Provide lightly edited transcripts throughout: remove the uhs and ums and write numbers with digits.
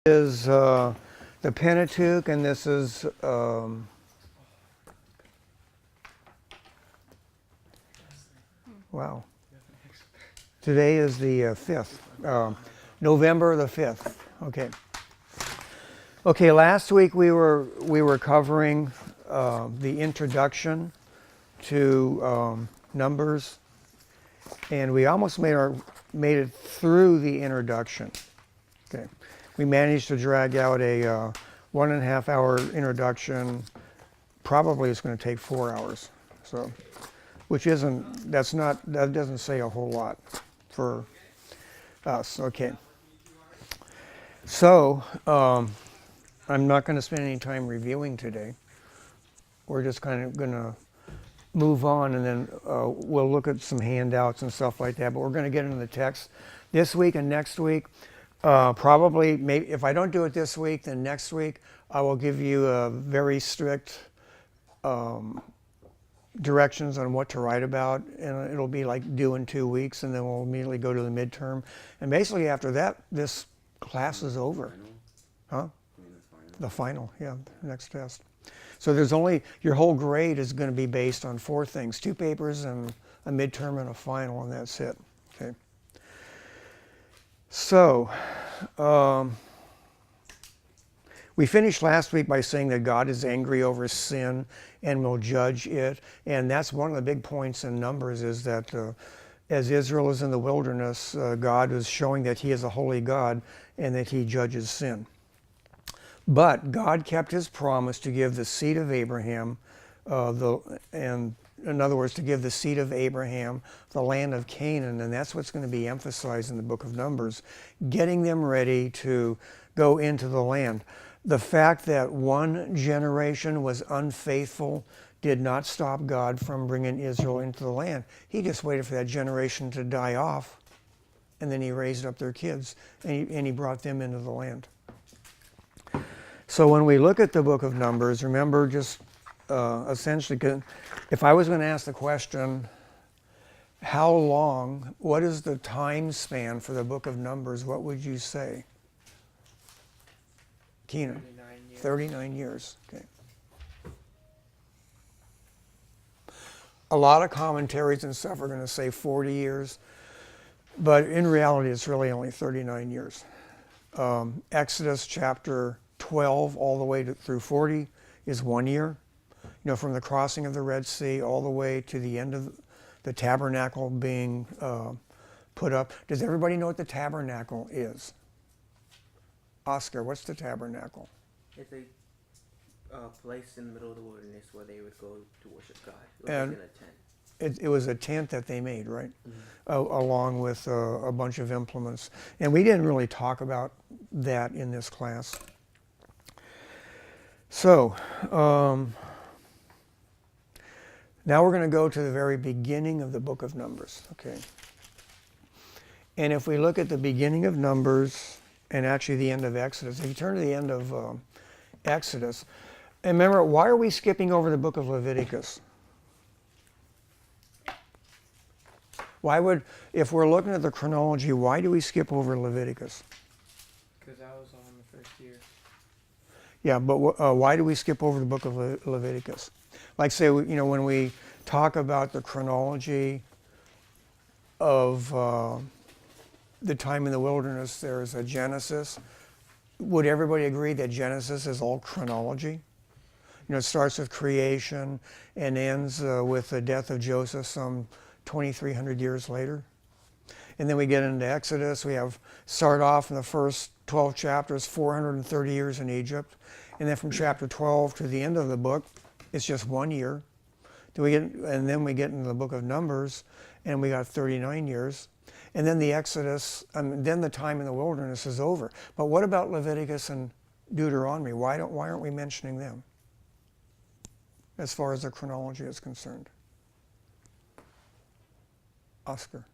Is the Pentateuch, and this is wow. Today is the 5th, November the 5th. Okay. Okay. Last week we were covering the introduction to Numbers, and we almost made it through the introduction. Okay. We managed to drag out a 1.5 hour introduction. Probably it's going to take 4 hours. So, that doesn't say a whole lot for us. Okay. So, I'm not going to spend any time reviewing today. We're just kind of going to move on, and then we'll look at some handouts and stuff like that. But we're going to get into the text this week and next week. Probably, maybe if I don't do it this week, then next week I will give you a very strict directions on what to write about, and it'll be like due in 2 weeks, and then we'll immediately go to the midterm. And basically after that, this class is over. Huh? The final, yeah, the next test. So your whole grade is going to be based on 4 things: 2 papers and a midterm and a final, and that's it. Okay. So, we finished last week by saying that God is angry over sin and will judge it. And that's one of the big points in Numbers, is that as Israel is in the wilderness, God is showing that he is a holy God and that he judges sin. But God kept his promise to give the seed of Abraham, in other words, to give the seed of Abraham the land of Canaan, and that's what's going to be emphasized in the book of Numbers, getting them ready to go into the land. The fact that one generation was unfaithful did not stop God from bringing Israel into the land. He just waited for that generation to die off, and then he raised up their kids, and he brought them into the land. So when we look at the book of Numbers, remember, just essentially, if I was going to ask the question, what is the time span for the book of Numbers, what would you say? Keenan? 39 years. Okay. A lot of commentaries and stuff are going to say 40 years, but in reality it's really only 39 years. Exodus chapter 12 all the way through 40 is 1 year. From the crossing of the Red Sea all the way to the end of the tabernacle being put up. Does everybody know what the tabernacle is? Oscar, what's the tabernacle? It's a place in the middle of the wilderness where they would go to worship God. It was like in a tent. It was a tent that they made, right? Mm-hmm. Along with a bunch of implements. And we didn't really talk about that in this class. So, now we're going to go to the very beginning of the book of Numbers, okay? And if we look at the beginning of Numbers, and actually the end of Exodus, if you turn to the end of Exodus, and remember, why are we skipping over the book of Leviticus? If we're looking at the chronology, why do we skip over Leviticus? Because I was on the first year. Yeah, but why do we skip over the book of Leviticus? Like, say, when we talk about the chronology of the time in the wilderness, there's a Genesis. Would everybody agree that Genesis is all chronology? It starts with creation and ends with the death of Joseph some 2,300 years later. And then we get into Exodus. We start off in the first 12 chapters, 430 years in Egypt. And then from chapter 12 to the end of the book, it's just 1 year. Then we get into the book of Numbers, and we got 39 years. And then the Exodus, then the time in the wilderness is over. But what about Leviticus and Deuteronomy? Why aren't we mentioning them as far as the chronology is concerned? Oscar.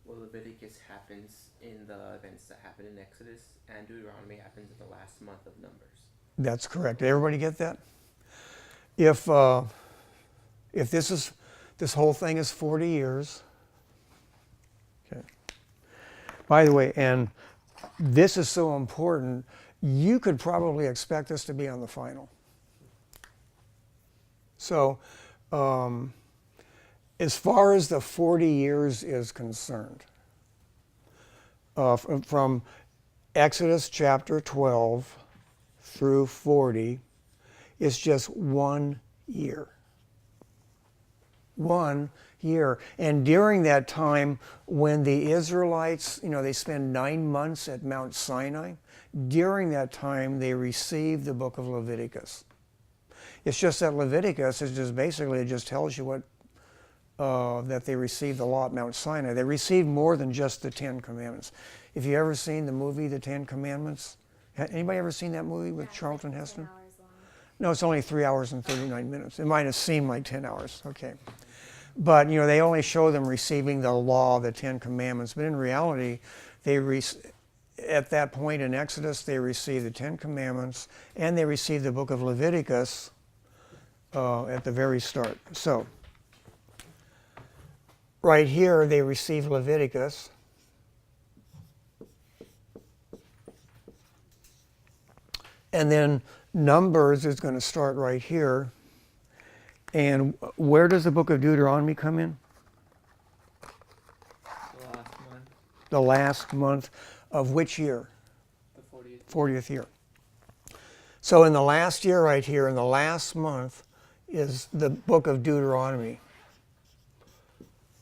Well, Leviticus happens in the events that happen in Exodus, and Deuteronomy happens in the last month of Numbers. That's correct. Did everybody get that? If this whole thing is 40 years, okay. By the way, and this is so important, you could probably expect this to be on the final. So, as far as the 40 years is concerned, from Exodus chapter 12 through 40, it's just 1 year. 1 year. And during that time, when the Israelites, they spend 9 months at Mount Sinai, during that time they received the book of Leviticus. It's just that Leviticus is just basically, it just tells you what, that they received the law at Mount Sinai. They received more than just the 10 Commandments. If you ever seen the movie, The 10 Commandments? Anybody ever seen that movie with Charlton Heston? No, it's only 3 hours and 39 minutes. It might have seemed like 10 hours, okay. But, they only show them receiving the law, the 10 Commandments. But in reality, at that point in Exodus, they received the 10 Commandments, and they received the book of Leviticus at the very start. So, right here, they received Leviticus. And then Numbers is going to start right here. And where does the book of Deuteronomy come in? The last month. The last month of which year? The 40th. 40th year. So in the last year right here, in the last month, is the book of Deuteronomy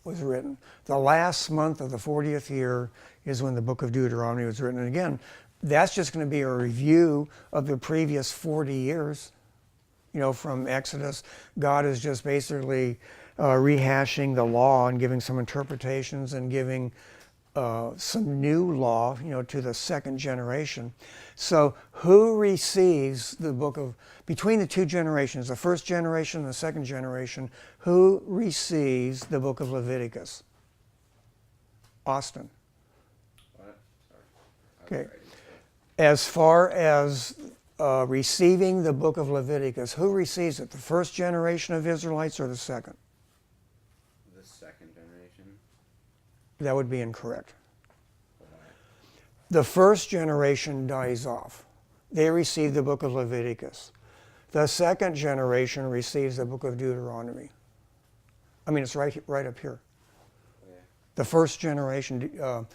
was written. The last month of the 40th year is when the book of Deuteronomy was written. And again, that's just going to be a review of the previous 40 years. From Exodus, God is just basically rehashing the law and giving some interpretations and giving some new law, to the second generation. So who receives the book of, between the two generations, the first generation and the second generation, who receives the book of Leviticus? Austin. What? Sorry. Okay. As far as receiving the book of Leviticus, who receives it? The first generation of Israelites or the second? The second generation. That would be incorrect. Why? The first generation dies off. They receive the book of Leviticus. The second generation receives the book of Deuteronomy. I mean, it's right up here. Yeah. The first generation.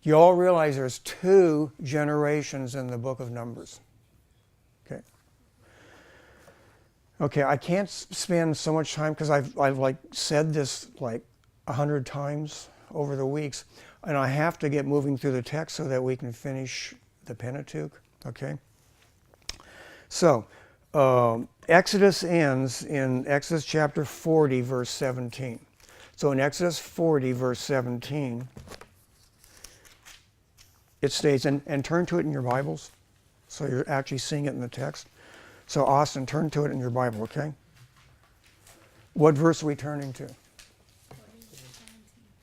You all realize there's 2 generations in the book of Numbers. Okay. Okay, I can't spend so much time because I've like said this like 100 times over the weeks, and I have to get moving through the text so that we can finish the Pentateuch. Okay. So Exodus ends in Exodus chapter 40, verse 17. So in Exodus 40, verse 17, it states, and turn to it in your Bibles, so you're actually seeing it in the text. So Austin, turn to it in your Bible, okay? What verse are we turning to?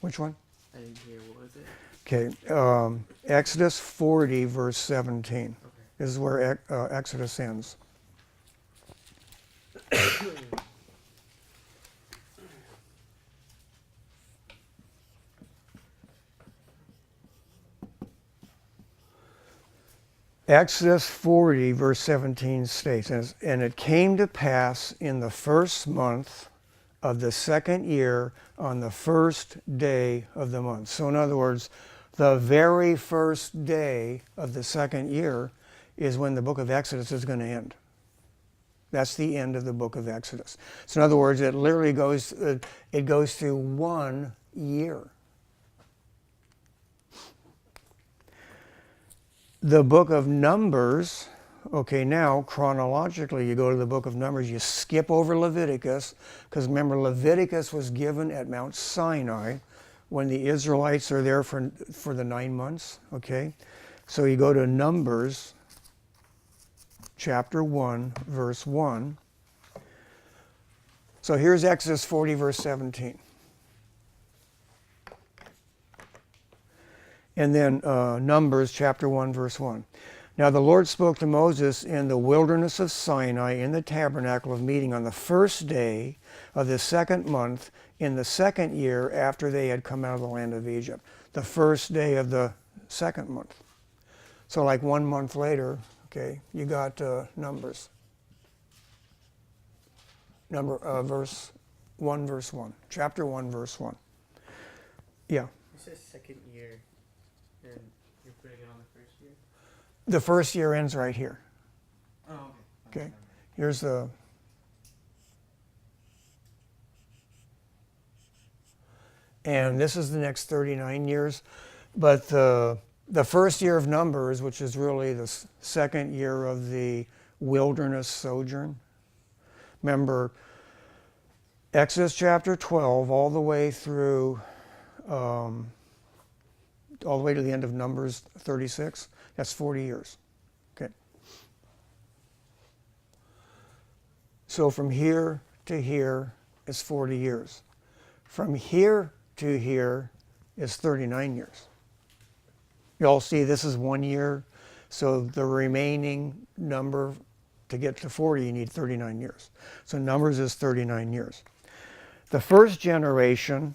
Which one? I didn't hear, what was it? Okay, Exodus 40, verse 17. Okay. This is where Exodus ends. Exodus 40, verse 17 states, and it came to pass in the first month of the second year on the first day of the month. So in other words, the very first day of the second year is when the book of Exodus is going to end. That's the end of the book of Exodus. So in other words, it literally goes through 1 year. The book of Numbers, okay, now chronologically you go to the book of Numbers, you skip over Leviticus, because remember Leviticus was given at Mount Sinai when the Israelites are there for the 9 months, okay? So you go to Numbers chapter 1, verse 1. So here's Exodus 40, verse 17. And then Numbers chapter 1, verse 1. Now the Lord spoke to Moses in the wilderness of Sinai in the tabernacle of meeting on the first day of the second month in the second year after they had come out of the land of Egypt. The first day of the second month. So like 1 month later, okay, you got Numbers. Verse 1, verse 1. Chapter 1, verse 1. Yeah. It says second year, and you're putting it on the first year? The first year ends right here. Oh, okay. Okay. Here's the... And this is the next 39 years. But the first year of Numbers, which is really the second year of the wilderness sojourn. Remember, Exodus chapter 12 all the way through, all the way to the end of Numbers 36, that's 40 years. Okay. So from here to here is 40 years. From here to here is 39 years. You all see this is 1 year, so the remaining number to get to 40, you need 39 years. So Numbers is 39 years. The first generation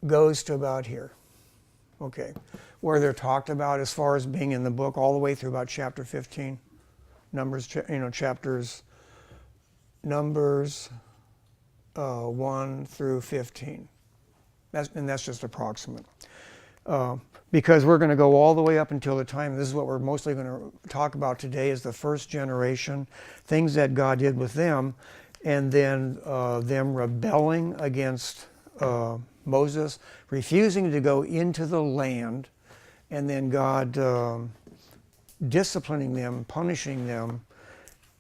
goes to about here, okay, where they're talked about as far as being in the book all the way through about chapter 15. Numbers, chapters, Numbers 1 through 15. That's just approximate. Because we're going to go all the way up until the time, this is what we're mostly going to talk about today, is the first generation, things that God did with them, and then them rebelling against Moses, refusing to go into the land, and then God disciplining them, punishing them,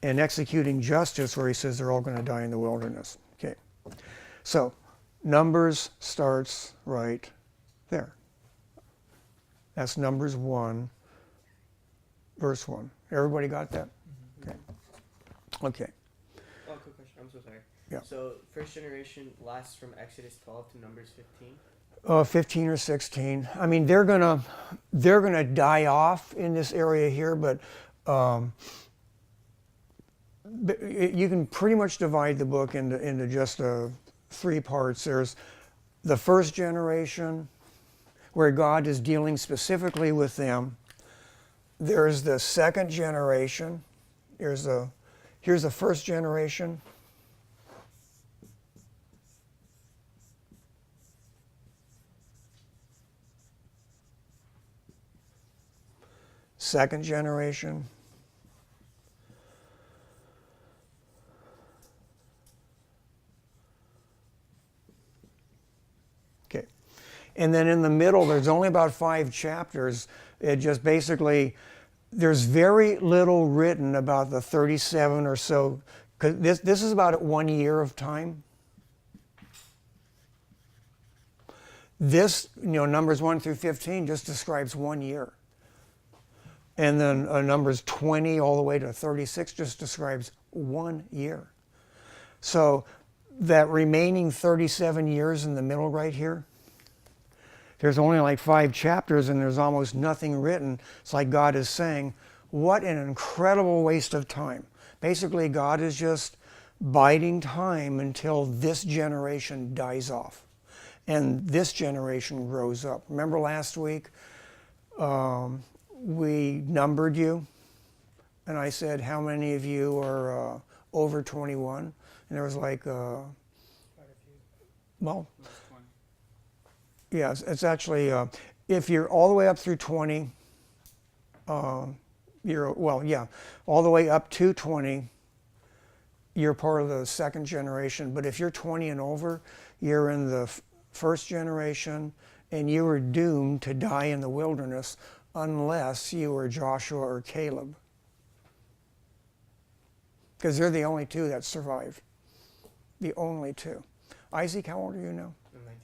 and executing justice where he says they're all going to die in the wilderness. Okay, so Numbers starts right there. That's Numbers 1, verse 1. Everybody got that? Okay. Okay. Oh, quick question. I'm so sorry. Yeah. So, first generation lasts from Exodus 12 to Numbers 15? 15 or 16. I mean, they're gonna die off in this area here, but you can pretty much divide the book into just 3 parts. There's the first generation, where God is dealing specifically with them. There's the second generation. Here's the first generation. Second generation. Okay. And then in the middle, there's only about 5 chapters. It just basically, there's very little written about the 37 or so, because this is about 1 year of time. This, Numbers 1 through 15 just describes 1 year. And then Numbers 20 all the way to 36 just describes 1 year. So that remaining 37 years in the middle right here, there's only like 5 chapters and there's almost nothing written. It's like God is saying, what an incredible waste of time. Basically, God is just biding time until this generation dies off and this generation grows up. Remember last week, we numbered you and I said, how many of you are over 21? And there was like, Quite a few. well, Almost 20. yeah, it's actually, if you're all the way up through 20, all the way up to 20, you're part of the second generation. But if you're 20 and over, you're in the first generation, and you were doomed to die in the wilderness unless you were Joshua or Caleb. Because they're the only 2 that survived. The only 2. Isaac, how old are you now? I'm 19.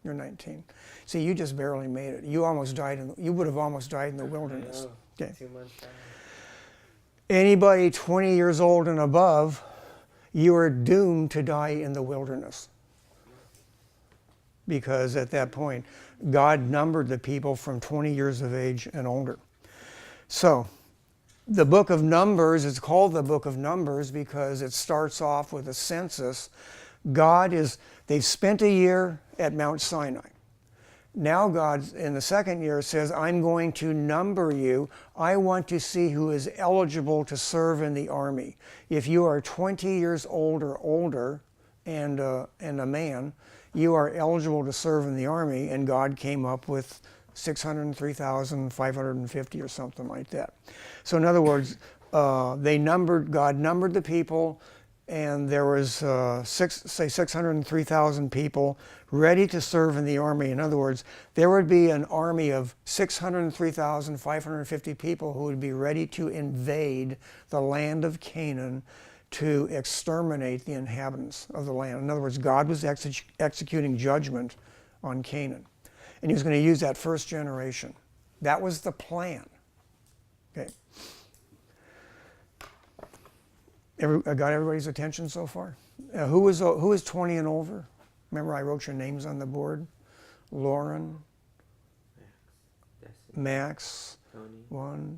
You're 19. See, you just barely made it. You would have almost died in the wilderness. Okay. 2 months down. Anybody 20 years old and above, you are doomed to die in the wilderness. Because at that point, God numbered the people from 20 years of age and older. So, the book of Numbers is called the book of Numbers because it starts off with a census. They've spent a year at Mount Sinai. Now God, in the second year, says, I'm going to number you. I want to see who is eligible to serve in the army. If you are 20 years old or older and a man, you are eligible to serve in the army. And God came up with 603,550 or something like that. So in other words, God numbered the people, and there was 603,000 people ready to serve in the army. In other words, there would be an army of 603,550 people who would be ready to invade the land of Canaan to exterminate the inhabitants of the land. In other words, God was executing judgment on Canaan. And he was going to use that first generation. That was the plan. Okay. Got everybody's attention so far? Who is 20 and over? Remember, I wrote your names on the board. Lauren, Max, Tony. 1,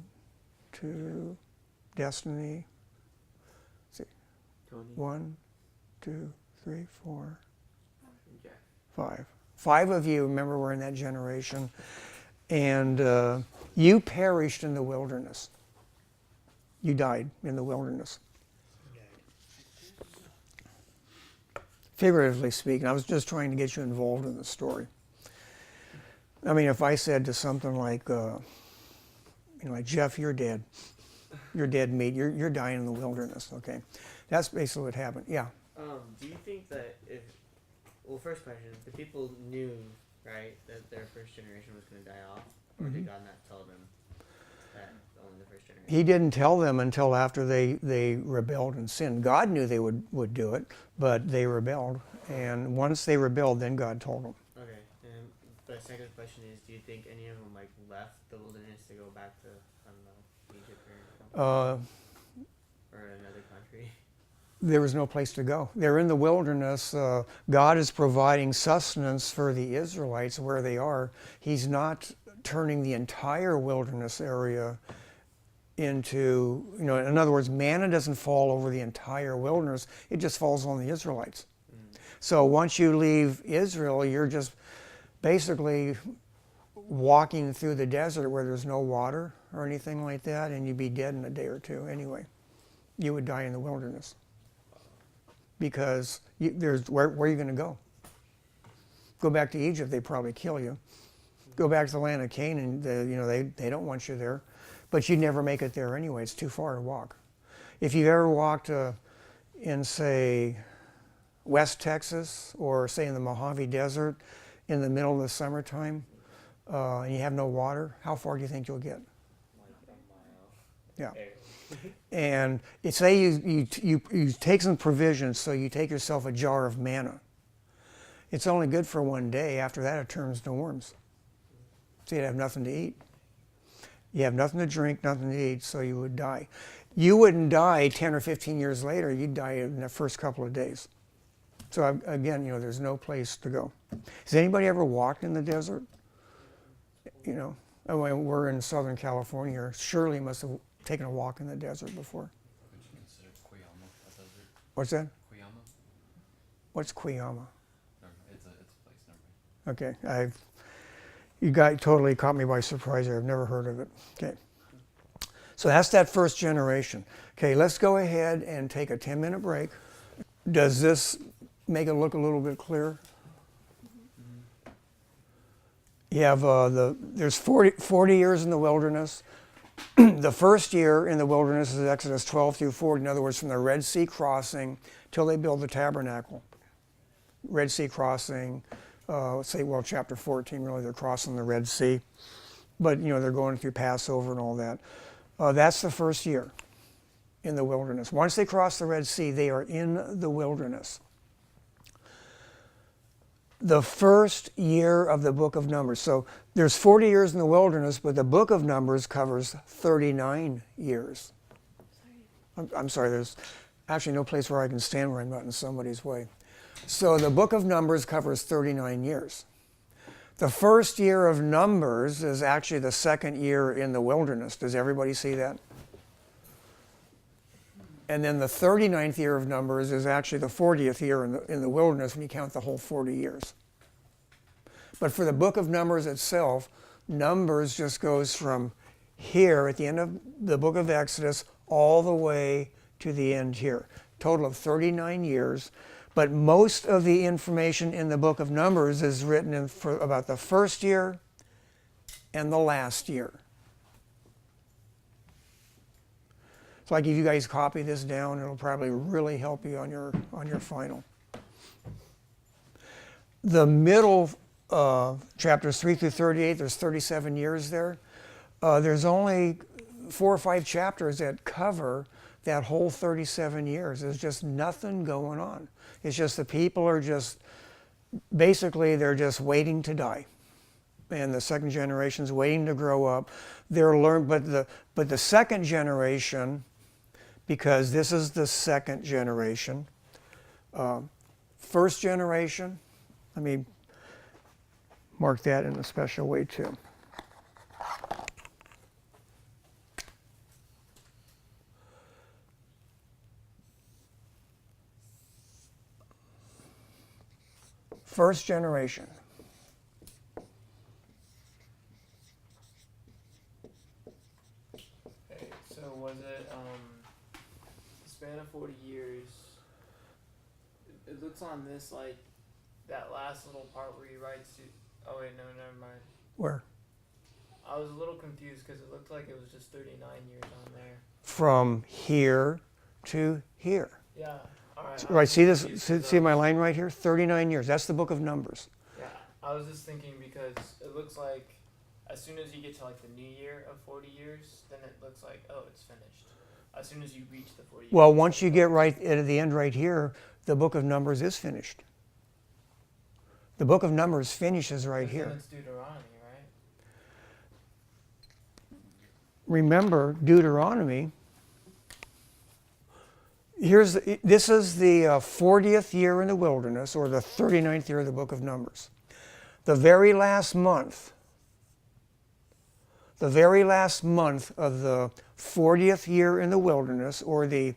2, Destiny. Let's see, Tony. 1, 2, 3, 4, And Jeff. 5. 5 of you, remember, were in that generation, and you perished in the wilderness. You died in the wilderness. Figuratively speaking, I was just trying to get you involved in the story. I mean, if I said to something like, like, Jeff, you're dead. You're dead meat. You're dying in the wilderness. Okay, that's basically what happened. Yeah. Do you think that first question, the people knew, right, that their first generation was going to die off, or did God not tell them that only the first generation? He didn't tell them until after they rebelled and sinned. God knew they would do it, but they rebelled. And once they rebelled, then God told them. Okay. And the second question is, do you think any of them left the wilderness to go back to, I don't know, Egypt or another country? There was no place to go. They're in the wilderness. God is providing sustenance for the Israelites where they are. He's not turning the entire wilderness area into, in other words, manna doesn't fall over the entire wilderness. It just falls on the Israelites. So once you leave Israel, you're just basically walking through the desert where there's no water or anything like that, and you'd be dead in a day or two anyway. You would die in the wilderness. Because where are you going to go? Go back to Egypt, they'd probably kill you. Go back to the land of Canaan, they don't want you there. But you'd never make it there anyway. It's too far to walk. If you've ever walked in, say, West Texas, or say in the Mojave Desert in the middle of the summertime, and you have no water, how far do you think you'll get? A mile. Yeah. And say you take some provisions, so you take yourself a jar of manna. It's only good for one day. After that, it turns to worms. So you'd have nothing to eat. You have nothing to drink, nothing to eat, so you would die. You wouldn't die 10 or 15 years later. You'd die in the first couple of days. So again, there's no place to go. Has anybody ever walked in the desert? We're in Southern California. Shirley must have taken a walk in the desert before. Would you consider Kuyama a desert? What's that? Kuyama? What's Kuyama? No, it's a place, never mind. Okay, you guys totally caught me by surprise there. I've never heard of it. Okay, so that's that first generation. Okay, let's go ahead and take a 10-minute break. Does this make it look a little bit clearer? You have there's 40 years in the wilderness. The first year in the wilderness is Exodus 12 through 40. In other words, from the Red Sea crossing till they build the tabernacle. Red Sea crossing, chapter 14, really, they're crossing the Red Sea. But, they're going through Passover and all that. That's the first year in the wilderness. Once they cross the Red Sea, they are in the wilderness. The first year of the book of Numbers. So there's 40 years in the wilderness, but the book of Numbers covers 39 years. I'm sorry, there's actually no place where I can stand where I'm not in somebody's way. So the book of Numbers covers 39 years. The first year of Numbers is actually the second year in the wilderness. Does everybody see that? And then the 39th year of Numbers is actually the 40th year in the wilderness when you count the whole 40 years. But for the book of Numbers itself, Numbers just goes from here at the end of the book of Exodus all the way to the end here. Total of 39 years. But most of the information in the book of Numbers is written for about the first year and the last year. So I give you guys copy this down. It'll probably really help you on your final. The middle chapters 3 through 38, there's 37 years there. There's only 4 or 5 chapters that cover that whole 37 years. There's just nothing going on. It's just the people are just, basically they're just waiting to die. And the second generation's waiting to grow up. But the second generation, because this is the second generation, first generation, let me mark that in a special way too. First generation. Okay, so was it the span of 40 years? It looks on this like that last little part where he writes to. Oh wait, no, never mind. Where? I was a little confused because it looked like it was just 39 years on there. From here to here. Yeah. All right. Right, see this? See my line right here? 39 years. That's the book of Numbers. Yeah, I was just thinking because it looks like as soon as you get to like the new year of 40 years, then it looks like, oh, it's finished. As soon as you reach the 40 years. Well, once you get right at the end right here, the book of Numbers is finished. The book of Numbers finishes right Then here. it's Deuteronomy, right? Remember, Deuteronomy, this is the 40th year in the wilderness, or the 39th year of the book of Numbers. The very last month of the 40th year in the wilderness, or the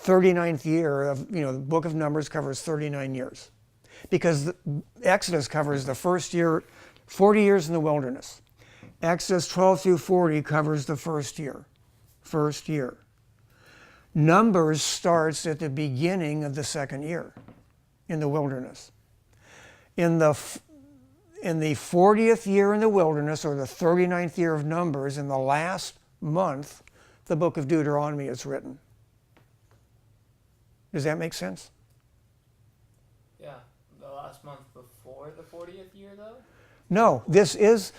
39th year of, the book of Numbers covers 39 years. Because Exodus covers the first year, 40 years in the wilderness. Exodus 12 through 40 covers the first year. Numbers starts at the beginning of the second year in the wilderness. In the 40th year in the wilderness, or the 39th year of Numbers, in the last month, the book of Deuteronomy is written. Does that make sense? Yeah. The last month before the 40th year, though? No, this is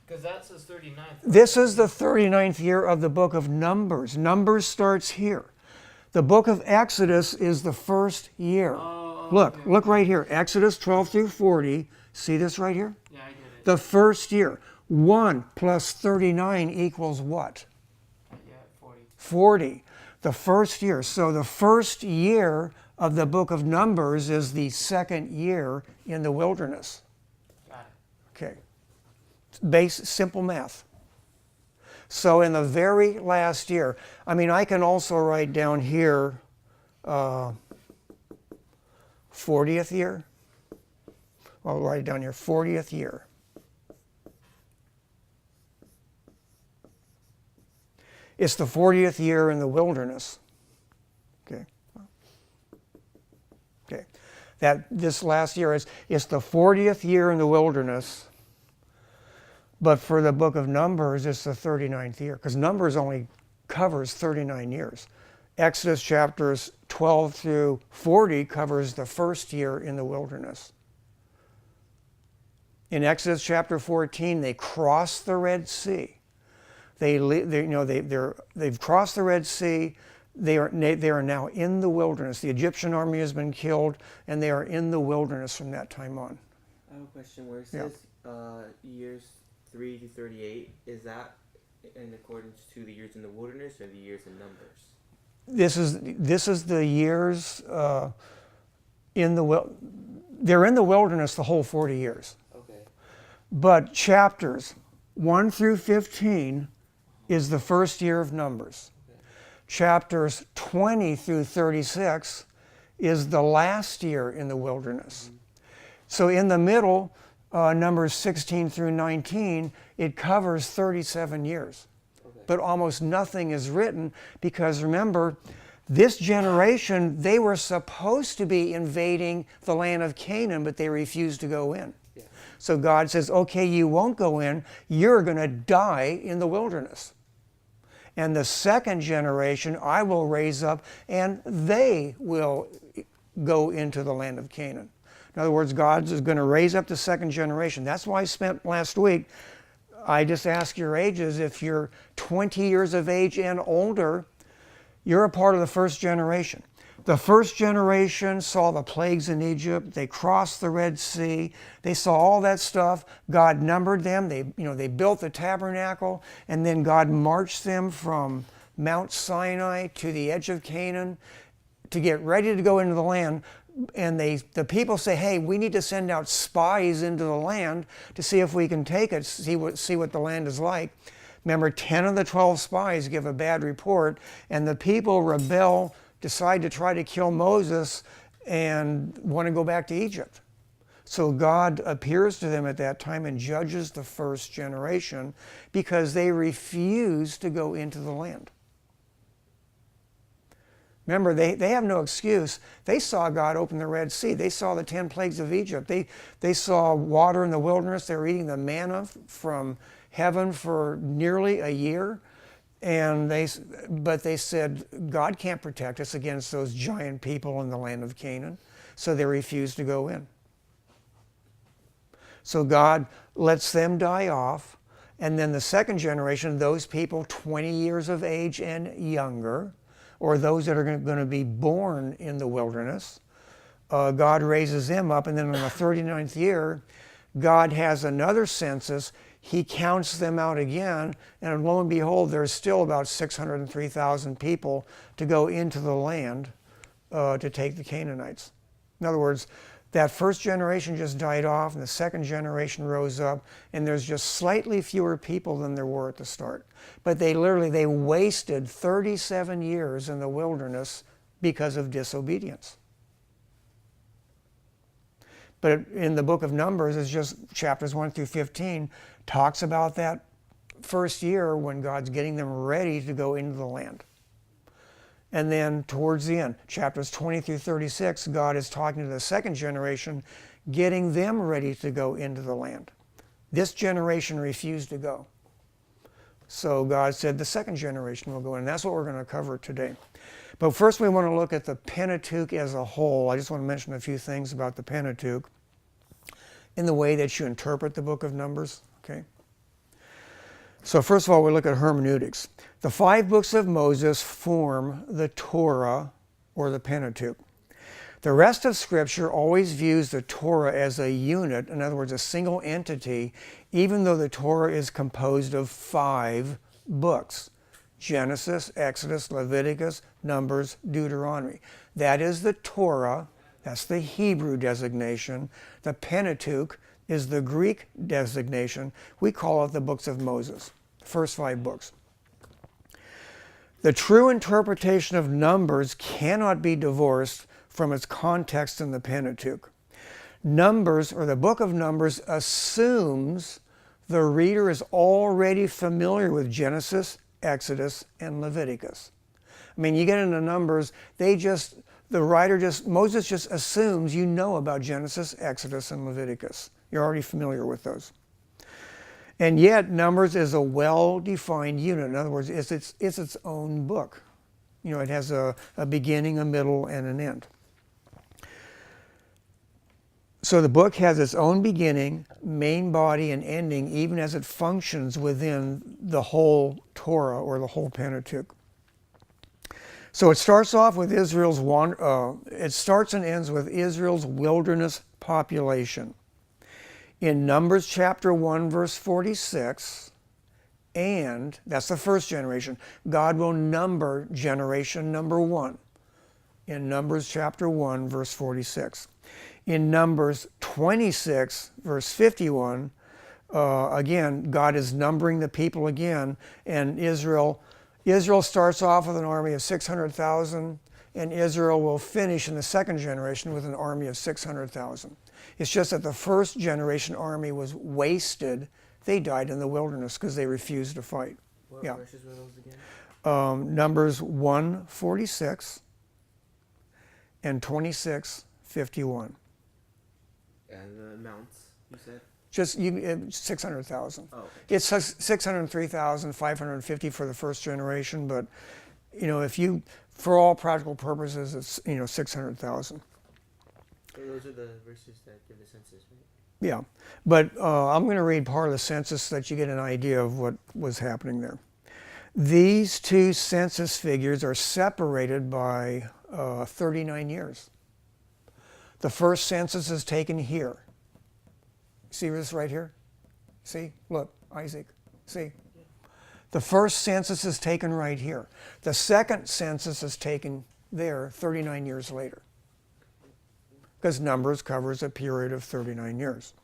Because that says 39th. This is the 39th year of the book of Numbers. Numbers starts here. The book of Exodus is the first year. Oh, Look, okay. look right here. Exodus 12 through 40. See this right here? Yeah, I get it. The first year. 1 plus 39 equals what? Yeah, 40. 40. The first year. So the first year of the book of Numbers is the second year in the wilderness. Got it. Okay. Simple math. So in the very last year, I can also write down here 40th year. I'll write it down here, 40th year. It's the 40th year in the wilderness. Okay. Okay. This last year it's the 40th year in the wilderness. But for the book of Numbers, it's the 39th year, because Numbers only covers 39 years. Exodus chapters 12 through 40 covers the first year in the wilderness. In Exodus chapter 14, they cross the Red Sea. They've crossed the Red Sea. They are now in the wilderness. The Egyptian army has been killed, and they are in the wilderness from that time on. I have a question where it says years 3 to 38. Is that in accordance to the years in the wilderness or the years in Numbers? This is the years they're in the wilderness the whole 40 years. Okay. But chapters 1 through 15 is the first year of Numbers. Okay. Chapters 20 through 36 is the last year in the wilderness. So in the middle, Numbers 16 through 19, it covers 37 years. Okay. But almost nothing is written because remember, this generation, they were supposed to be invading the land of Canaan, but they refused to go in. Yeah. So God says, okay, you won't go in, you're going to die in the wilderness. And the second generation I will raise up, and they will go into the land of Canaan. In other words, God is going to raise up the second generation. That's why I spent last week, I just asked your ages. If you're 20 years of age and older, you're a part of the first generation. The first generation saw the plagues in Egypt. They crossed the Red Sea. They saw all that stuff. God numbered them. They built the tabernacle, and then God marched them from Mount Sinai to the edge of Canaan to get ready to go into the land. And the people say, hey, we need to send out spies into the land to see if we can take it, see what the land is like. Remember, 10 of the 12 spies give a bad report, and the people rebel, decide to try to kill Moses, and want to go back to Egypt. So God appears to them at that time and judges the first generation because they refuse to go into the land. Remember, they have no excuse. They saw God open the Red Sea. They saw the 10 plagues of Egypt. They saw water in the wilderness. They were eating the manna from heaven for nearly a year. But they said, God can't protect us against those giant people in the land of Canaan. So they refused to go in. So God lets them die off. And then the second generation, those people 20 years of age and younger, or those that are going to be born in the wilderness, God raises them up. And then in the 39th year, God has another census. He counts them out again, and lo and behold, there's still about 603,000 people to go into the land to take the Canaanites. In other words, that first generation just died off, and the second generation rose up, and there's just slightly fewer people than there were at the start. But they wasted 37 years in the wilderness because of disobedience. But in the book of Numbers, it's just chapters 1 through 15, talks about that first year when God's getting them ready to go into the land. And then towards the end, chapters 20 through 36, God is talking to the second generation, getting them ready to go into the land. This generation refused to go. So God said the second generation will go in. And that's what we're going to cover today. But first we want to look at the Pentateuch as a whole. I just want to mention a few things about the Pentateuch in the way that you interpret the book of Numbers. Okay. So first of all, we look at hermeneutics. The 5 books of Moses form the Torah, or the Pentateuch. The rest of Scripture always views the Torah as a unit, in other words, a single entity, even though the Torah is composed of 5 books: Genesis, Exodus, Leviticus, Numbers, Deuteronomy. That is the Torah. That's the Hebrew designation. The Pentateuch is the Greek designation. We call it the books of Moses, the first 5 books. The true interpretation of Numbers cannot be divorced from its context in the Pentateuch. Numbers, or the book of Numbers, assumes the reader is already familiar with Genesis, Exodus, and Leviticus. I mean, you get into Numbers, Moses just assumes you know about Genesis, Exodus, and Leviticus. You're already familiar with those. And yet, Numbers is a well-defined unit. In other words, it's its own book. You know, it has a beginning, a middle, and an end. So the book has its own beginning, main body, and ending, even as it functions within the whole Torah, or the whole Pentateuch. So it starts off with it starts and ends with Israel's wilderness population. In Numbers chapter 1, verse 46, and that's the first generation, God will number generation number 1 in Numbers chapter 1, verse 46. In Numbers 26, verse 51, again, God is numbering the people again, and Israel starts off with an army of 600,000, and Israel will finish in the second generation with an army of 600,000. It's just that the first generation army was wasted. They died in the wilderness because they refused to fight. What Yeah. verses were those again? Numbers 1:46 and 26:51. And the amounts, you said? Just 600,000. Oh, okay. It's 603,550 for the first generation, but if you, for all practical purposes, it's 600,000. So those are the verses that give the census, right? Yeah, but I'm going to read part of the census so that you get an idea of what was happening there. These two census figures are separated by 39 years. The first census is taken here. See this right here? See? Look, Isaac. See? The first census is taken right here. The second census is taken there 39 years later. Because Numbers covers a period of 39 years.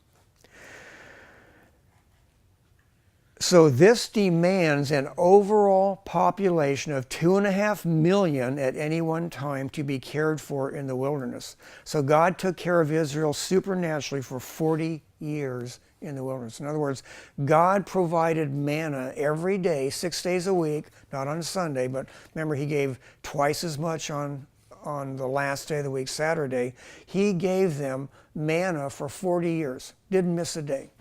So this demands an overall population of 2.5 million at any one time to be cared for in the wilderness. So God took care of Israel supernaturally for 40 years in the wilderness. In other words, God provided manna every day, 6 days a week, not on Sunday, but remember he gave twice as much on the last day of the week, Saturday. He gave them manna for 40 years, didn't miss a day.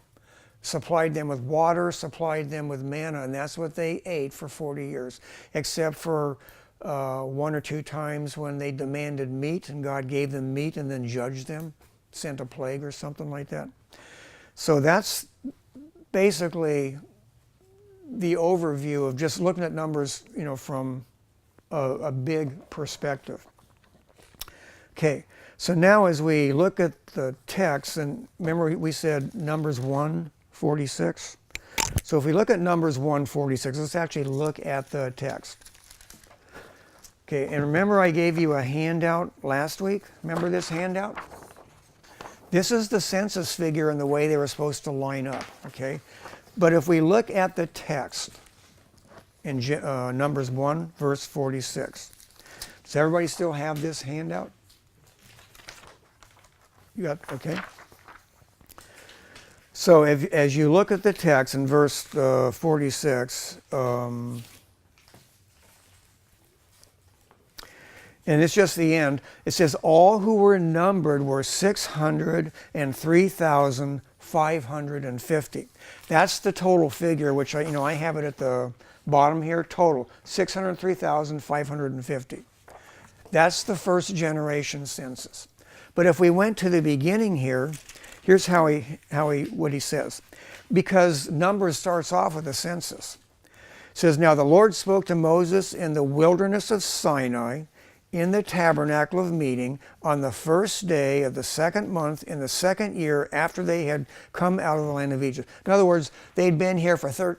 Supplied them with water, supplied them with manna, and that's what they ate for 40 years, except for 1 or 2 times when they demanded meat, and God gave them meat and then judged them, sent a plague or something like that. So that's basically the overview of just looking at Numbers, from a big perspective. Okay, so now as we look at the text, and remember we said Numbers 1:46. So if we look at Numbers 1:46, let's actually look at the text. Okay, and remember I gave you a handout last week? Remember this handout? This is the census figure and the way they were supposed to line up, okay? But if we look at the text in Numbers 1, verse 46, does everybody still have this handout? You got, okay? So as you look at the text in verse 46, and it's just the end, it says, all who were numbered were 603,550. That's the total figure, which I have it at the bottom here, total, 603,550. That's the first generation census. But if we went to the beginning here, here's what he says. Because Numbers starts off with a census. It says, now the Lord spoke to Moses in the wilderness of Sinai, in the tabernacle of meeting, on the first day of the second month in the second year after they had come out of the land of Egypt. In other words, they'd been here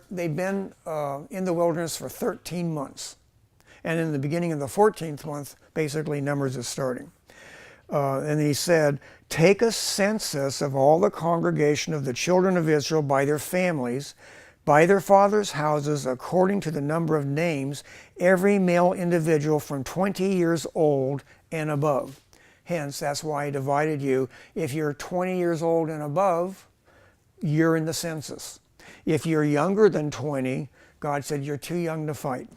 they'd been in the wilderness for 13 months. And in the beginning of the 14th month, basically Numbers is starting. And he said, take a census of all the congregation of the children of Israel by their families, by their fathers' houses, according to the number of names, every male individual from 20 years old and above. Hence, that's why I divided you. If you're 20 years old and above, you're in the census. If you're younger than 20, God said you're too young to fight.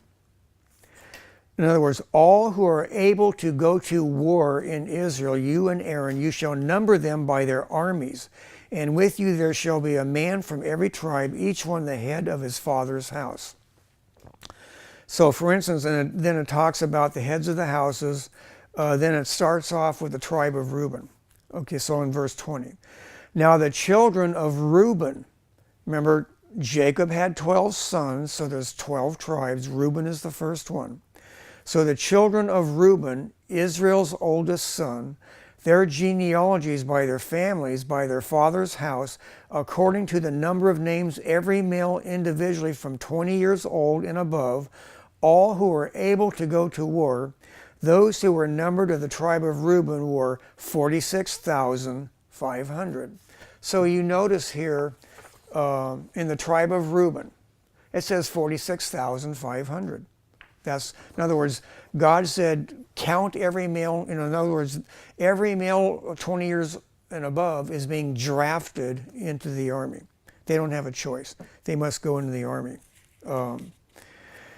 In other words, all who are able to go to war in Israel, you and Aaron, you shall number them by their armies. And with you there shall be a man from every tribe, each one the head of his father's house. So for instance, and then it talks about the heads of the houses. Then it starts off with the tribe of Reuben. Okay, so in verse 20. Now the children of Reuben, remember Jacob had 12 sons, so there's 12 tribes. Reuben is the first one. So the children of Reuben, Israel's oldest son, their genealogies by their families, by their father's house, according to the number of names, every male individually from 20 years old and above, all who were able to go to war, those who were numbered of the tribe of Reuben were 46,500. So you notice here in the tribe of Reuben, it says 46,500. That's, in other words, God said, count every male, in other words, every male 20 years and above is being drafted into the army. They don't have a choice. They must go into the army.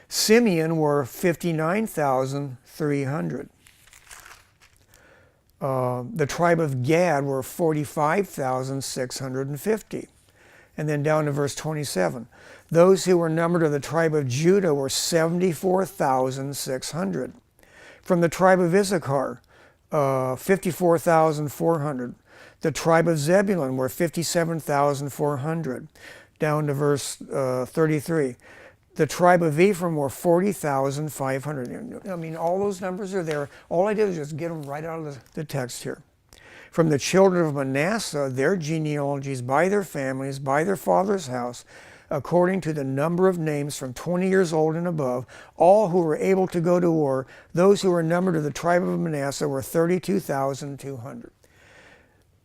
Simeon were 59,300. The tribe of Gad were 45,650. And then down to verse 27. Those who were numbered of the tribe of Judah were 74,600. From the tribe of Issachar, 54,400. The tribe of Zebulun were 57,400. Down to verse 33. The tribe of Ephraim were 40,500. I mean, all those numbers are there. All I did was just get them right out of the text here. From the children of Manasseh, their genealogies by their families, by their father's house, according to the number of names from 20 years old and above, all who were able to go to war, those who were numbered of the tribe of Manasseh were 32,200.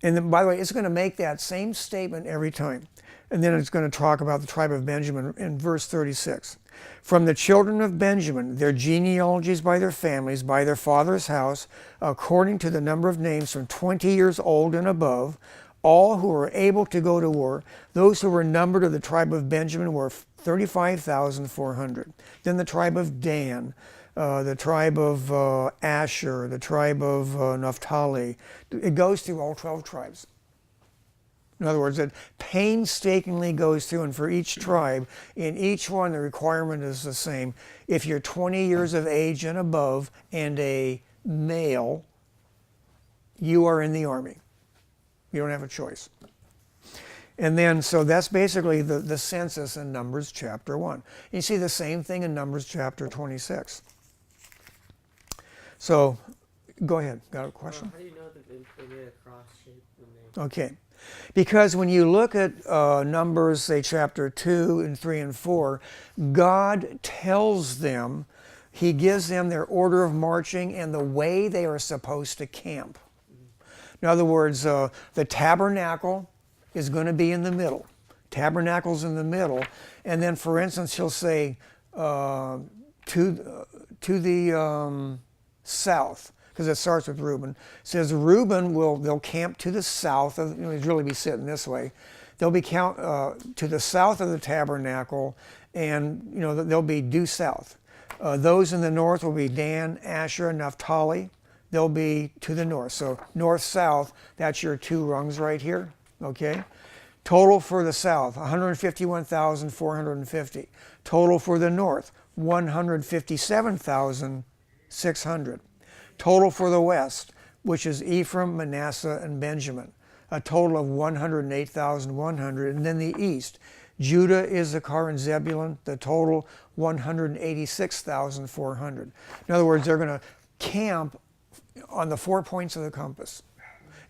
And then, by the way, it's going to make that same statement every time. And then it's going to talk about the tribe of Benjamin in verse 36. From the children of Benjamin, their genealogies by their families, by their father's house, according to the number of names from 20 years old and above, all who were able to go to war, those who were numbered of the tribe of Benjamin were 35,400. Then the tribe of Dan, the tribe of Asher, the tribe of Naphtali. It goes through all 12 tribes. In other words, it painstakingly goes through, and for each tribe, in each one, the requirement is the same. If you're 20 years of age and above and a male, you are in the army. You don't have a choice. And then, so that's basically the census in Numbers chapter 1. You see the same thing in Numbers chapter 26. So, go ahead. Got a question? How do you know that they made a cross shape when they... Okay. Because when you look at Numbers, say chapter 2 and 3 and 4, God tells them, He gives them their order of marching and the way they are supposed to camp. In other words, the tabernacle is going to be in the middle. Tabernacle's in the middle. And then, for instance, he'll say to the south, because it starts with Reuben. It says Reuben they'll camp to the south of, they'd really be sitting this way. They'll be to the south of the tabernacle, and they'll be due south. Those in the north will be Dan, Asher, and Naphtali. They'll be to the north. So north, south, that's your two rungs right here, okay? Total for the south, 151,450. Total for the north, 157,600. Total for the west, which is Ephraim, Manasseh, and Benjamin, a total of 108,100. And then the east, Judah, Issachar, and Zebulun, the total 186,400. In other words, they're going to camp on the 4 points of the compass.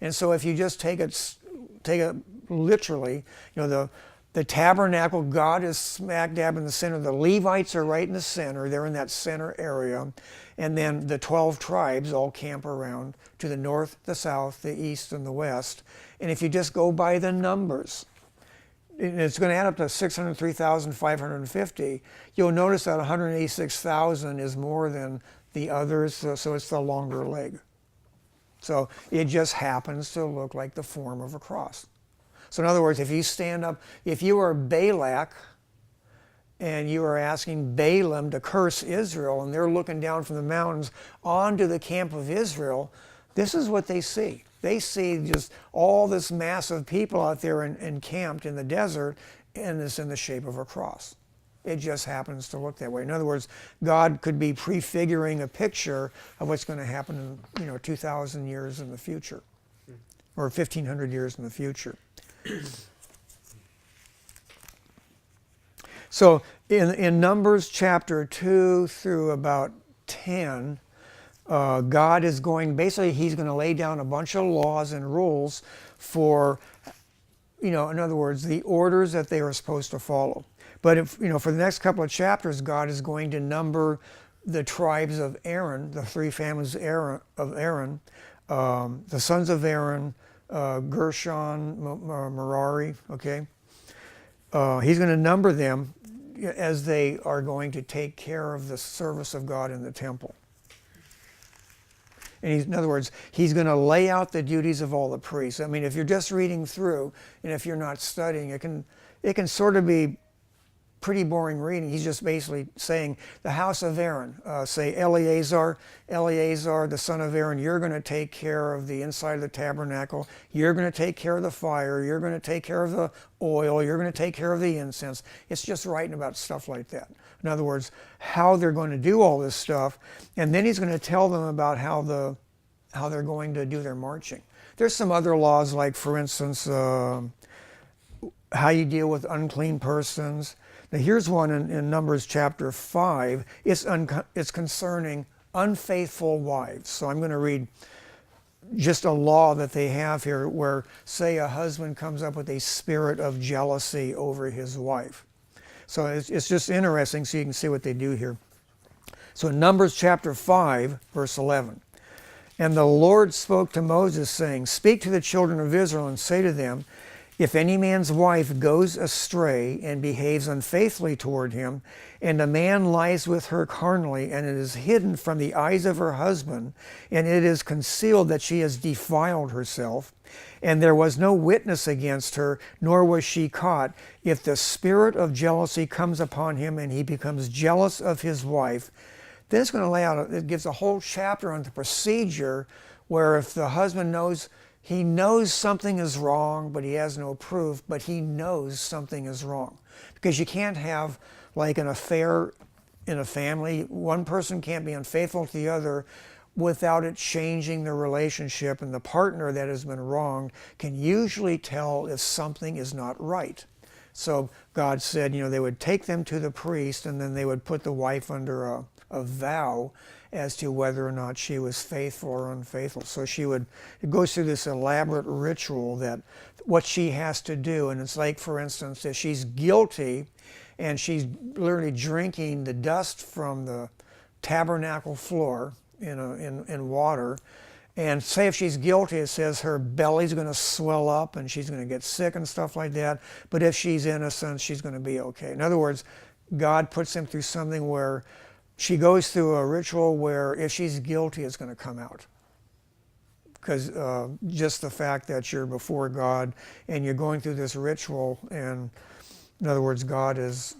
And so if you just take it literally, the tabernacle, God is smack dab in the center. The Levites are right in the center. They're in that center area. And then the 12 tribes all camp around to the north, the south, the east, and the west. And if you just go by the numbers, it's going to add up to 603,550. You'll notice that 186,000 is more than the others, so it's the longer leg. So it just happens to look like the form of a cross. So in other words, if you stand up, if you are Balak and you are asking Balaam to curse Israel, and they're looking down from the mountains onto the camp of Israel, this is what they see. They see just all this mass of people out there encamped in the desert, and it's in the shape of a cross. It just happens to look that way. In other words, God could be prefiguring a picture of what's going to happen in 2,000 years in the future, or 1,500 years in the future. So in Numbers chapter 2 through about 10, God is going, basically He's going to lay down a bunch of laws and rules for, in other words, the orders that they are supposed to follow. But if, for the next couple of chapters, God is going to number the tribes of Aaron, the three families of Aaron, the sons of Aaron, Gershon, Merari, okay? He's going to number them as they are going to take care of the service of God in the temple. And in other words, he's going to lay out the duties of all the priests. I mean, if you're just reading through and if you're not studying, it can sort of be pretty boring reading. He's just basically saying, the house of Aaron, say Eleazar, the son of Aaron, you're going to take care of the inside of the tabernacle. You're going to take care of the fire. You're going to take care of the oil. You're going to take care of the incense. It's just writing about stuff like that. In other words, how they're going to do all this stuff. And then he's going to tell them about how they're going to do their marching. There's some other laws, like, for instance, how you deal with unclean persons. Now here's one in Numbers chapter 5. It's concerning unfaithful wives. So I'm going to read just a law that they have here where, say, a husband comes up with a spirit of jealousy over his wife. So it's just interesting so you can see what they do here. So in Numbers chapter 5, verse 11. And the Lord spoke to Moses, saying, Speak to the children of Israel and say to them, if any man's wife goes astray and behaves unfaithfully toward him, and a man lies with her carnally, and it is hidden from the eyes of her husband, and it is concealed that she has defiled herself, and there was no witness against her, nor was she caught, if the spirit of jealousy comes upon him and he becomes jealous of his wife, then it's going to lay out, it gives a whole chapter on the procedure where if the husband knows, he knows something is wrong, but he has no proof, but he knows something is wrong. Because you can't have like an affair in a family. One person can't be unfaithful to the other without it changing the relationship, and the partner that has been wronged can usually tell if something is not right. So God said, they would take them to the priest, and then they would put the wife under a vow as to whether or not she was faithful or unfaithful. So it goes through this elaborate ritual that what she has to do. And it's like, for instance, if she's guilty and she's literally drinking the dust from the tabernacle floor in water, and say if she's guilty, it says her belly's going to swell up and she's going to get sick and stuff like that. But if she's innocent, she's going to be okay. In other words, God puts them through something where she goes through a ritual where if she's guilty, it's going to come out. Because just the fact that you're before God and you're going through this ritual, and in other words, God is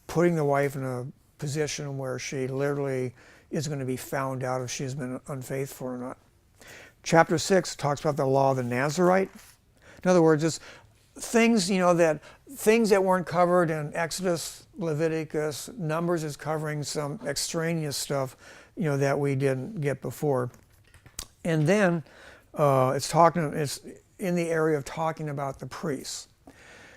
putting the wife in a position where she literally is going to be found out if she's been unfaithful or not. Chapter 6 talks about the law of the Nazarite. In other words, it's things, things that weren't covered in Exodus, Leviticus. Numbers is covering some extraneous stuff, that we didn't get before. And then it's in the area of talking about the priests.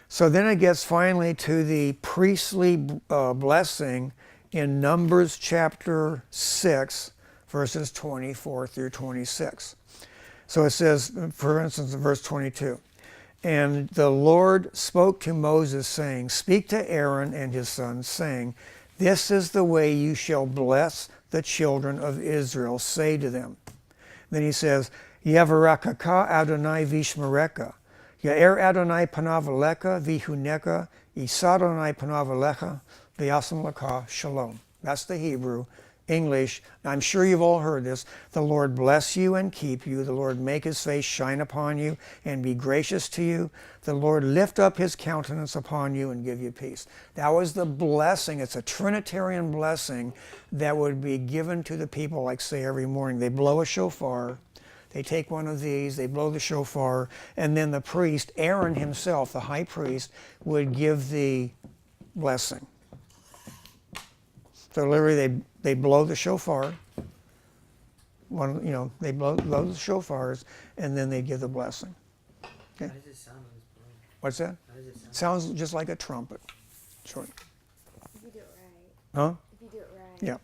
So then it gets finally to the priestly blessing in Numbers chapter 6, verses 24 through 26. So it says, for instance, in verse 22, and the Lord spoke to Moses, saying, Speak to Aaron and his sons, saying, This is the way you shall bless the children of Israel. Say to them. Then he says, Yevarakaka Adonai Vishmareka, Yair Adonai Panav Alecha Vihuneka, Yisad Adonai Panav Alecha, V'yasem Laka Shalom. That's the Hebrew. English, I'm sure you've all heard this. The Lord bless you and keep you. The Lord make his face shine upon you and be gracious to you. The Lord lift up his countenance upon you and give you peace. That was the blessing. It's a Trinitarian blessing that would be given to the people, like say every morning. They blow a shofar. They take one of these, they blow the shofar, and then the priest, Aaron himself, the high priest, would give the blessing. So literally they blow the shofar. They blow the shofars, and then they give the blessing. Okay. How does it sound when it's blown? What's that? How does it sound? Sounds just like a trumpet. Short. If you do it right. Huh? If you do it right. Yeah.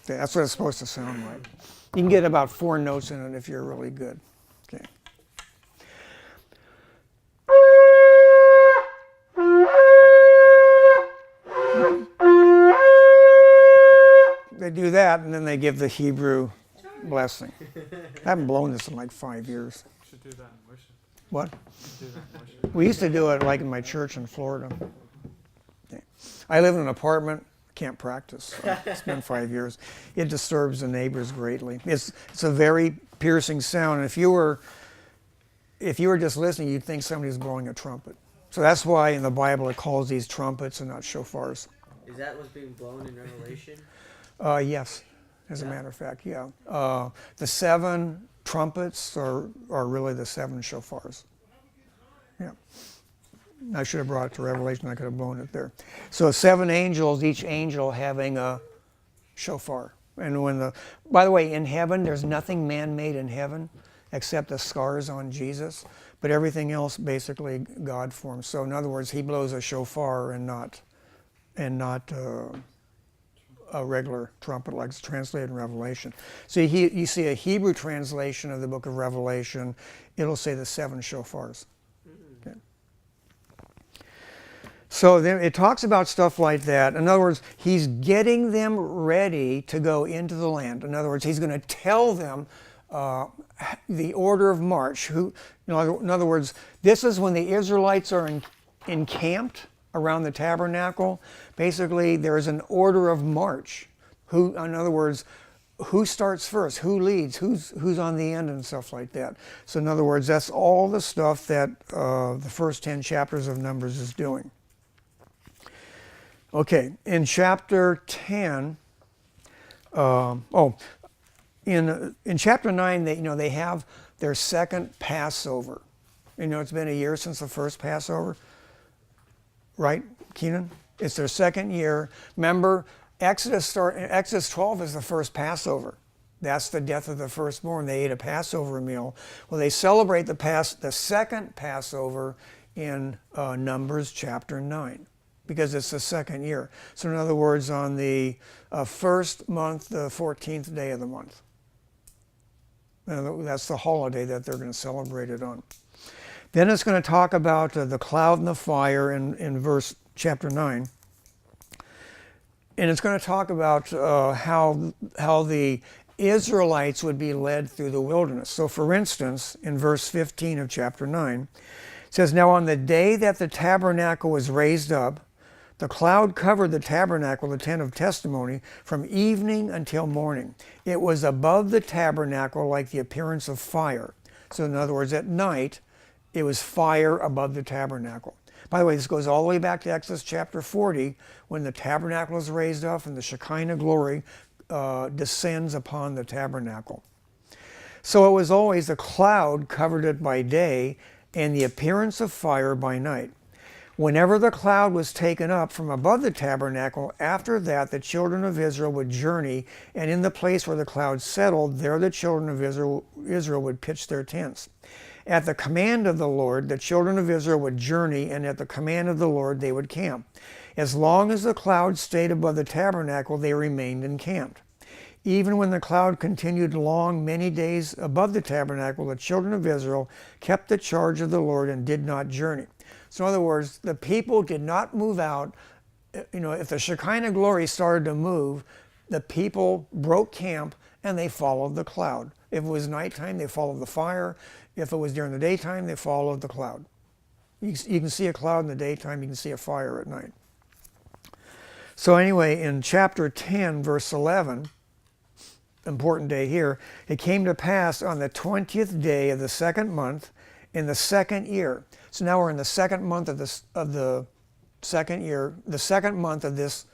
Okay, that's what it's supposed to sound like. You can get about 4 notes in it if you're really good. Okay. They do that, and then they give the Hebrew blessing. I haven't blown this in like 5 years. Should do that in worship. What? Do that much. We used to do it like in my church in Florida. Okay. I live in an apartment. Can't practice. So it's been 5 years. It disturbs the neighbors greatly. It's a very piercing sound. And if you were just listening, you'd think somebody's blowing a trumpet. So that's why in the Bible it calls these trumpets and not shofars. Is that what's being blown in Revelation? Yes, as a Yeah. matter of fact, yeah. The 7 trumpets are really the 7 shofars. Yeah. I should have brought it to Revelation. I could have blown it there. So 7 angels, each angel having a shofar. And by the way, in heaven, there's nothing man-made in heaven except the scars on Jesus, but everything else basically God formed. So in other words, he blows a shofar and not a regular trumpet like it's translated in Revelation. So you see a Hebrew translation of the book of Revelation, it'll say the 7 shofars. Okay. So then it talks about stuff like that. In other words, he's getting them ready to go into the land. In other words, he's going to tell them the order of march. In other words, this is when the Israelites are encamped around the tabernacle. Basically, there is an order of march. In other words, who starts first? Who leads? Who's on the end and stuff like that. So in other words, that's all the stuff that the first 10 chapters of Numbers is doing. Okay, in chapter 10, in chapter 9, they have their second Passover. It's been a year since the first Passover, right, Keenan? It's their second year. Remember, Exodus 12 is the first Passover. That's the death of the firstborn. They ate a Passover meal. Well, they celebrate the second Passover in Numbers chapter 9. Because it's the second year. So in other words, on the first month, the 14th day of the month. That's the holiday that they're going to celebrate it on. Then it's going to talk about the cloud and the fire in chapter 9. And it's going to talk about how the Israelites would be led through the wilderness. So for instance, in verse 15 of chapter 9, it says, "Now on the day that the tabernacle was raised up, the cloud covered the tabernacle, the tent of testimony, from evening until morning. It was above the tabernacle like the appearance of fire." So in other words, at night, it was fire above the tabernacle. By the way, this goes all the way back to Exodus chapter 40, when the tabernacle is raised up and the Shekinah glory descends upon the tabernacle. So it was always the cloud covered it by day and the appearance of fire by night. Whenever the cloud was taken up from above the tabernacle, after that the children of Israel would journey, and in the place where the cloud settled, there the children of Israel would pitch their tents. At the command of the Lord, the children of Israel would journey, and at the command of the Lord they would camp. As long as the cloud stayed above the tabernacle, they remained encamped. Even when the cloud continued long, many days above the tabernacle, the children of Israel kept the charge of the Lord and did not journey. So in other words, the people did not move out. If the Shekinah glory started to move, the people broke camp and they followed the cloud. If it was nighttime, they followed the fire. If it was during the daytime, they followed the cloud. You can see a cloud in the daytime, you can see a fire at night. So anyway, in chapter 10, verse 11, important day here, "It came to pass on the 20th day of the second month in the second year." So now we're in the second month of the second year, the second month of this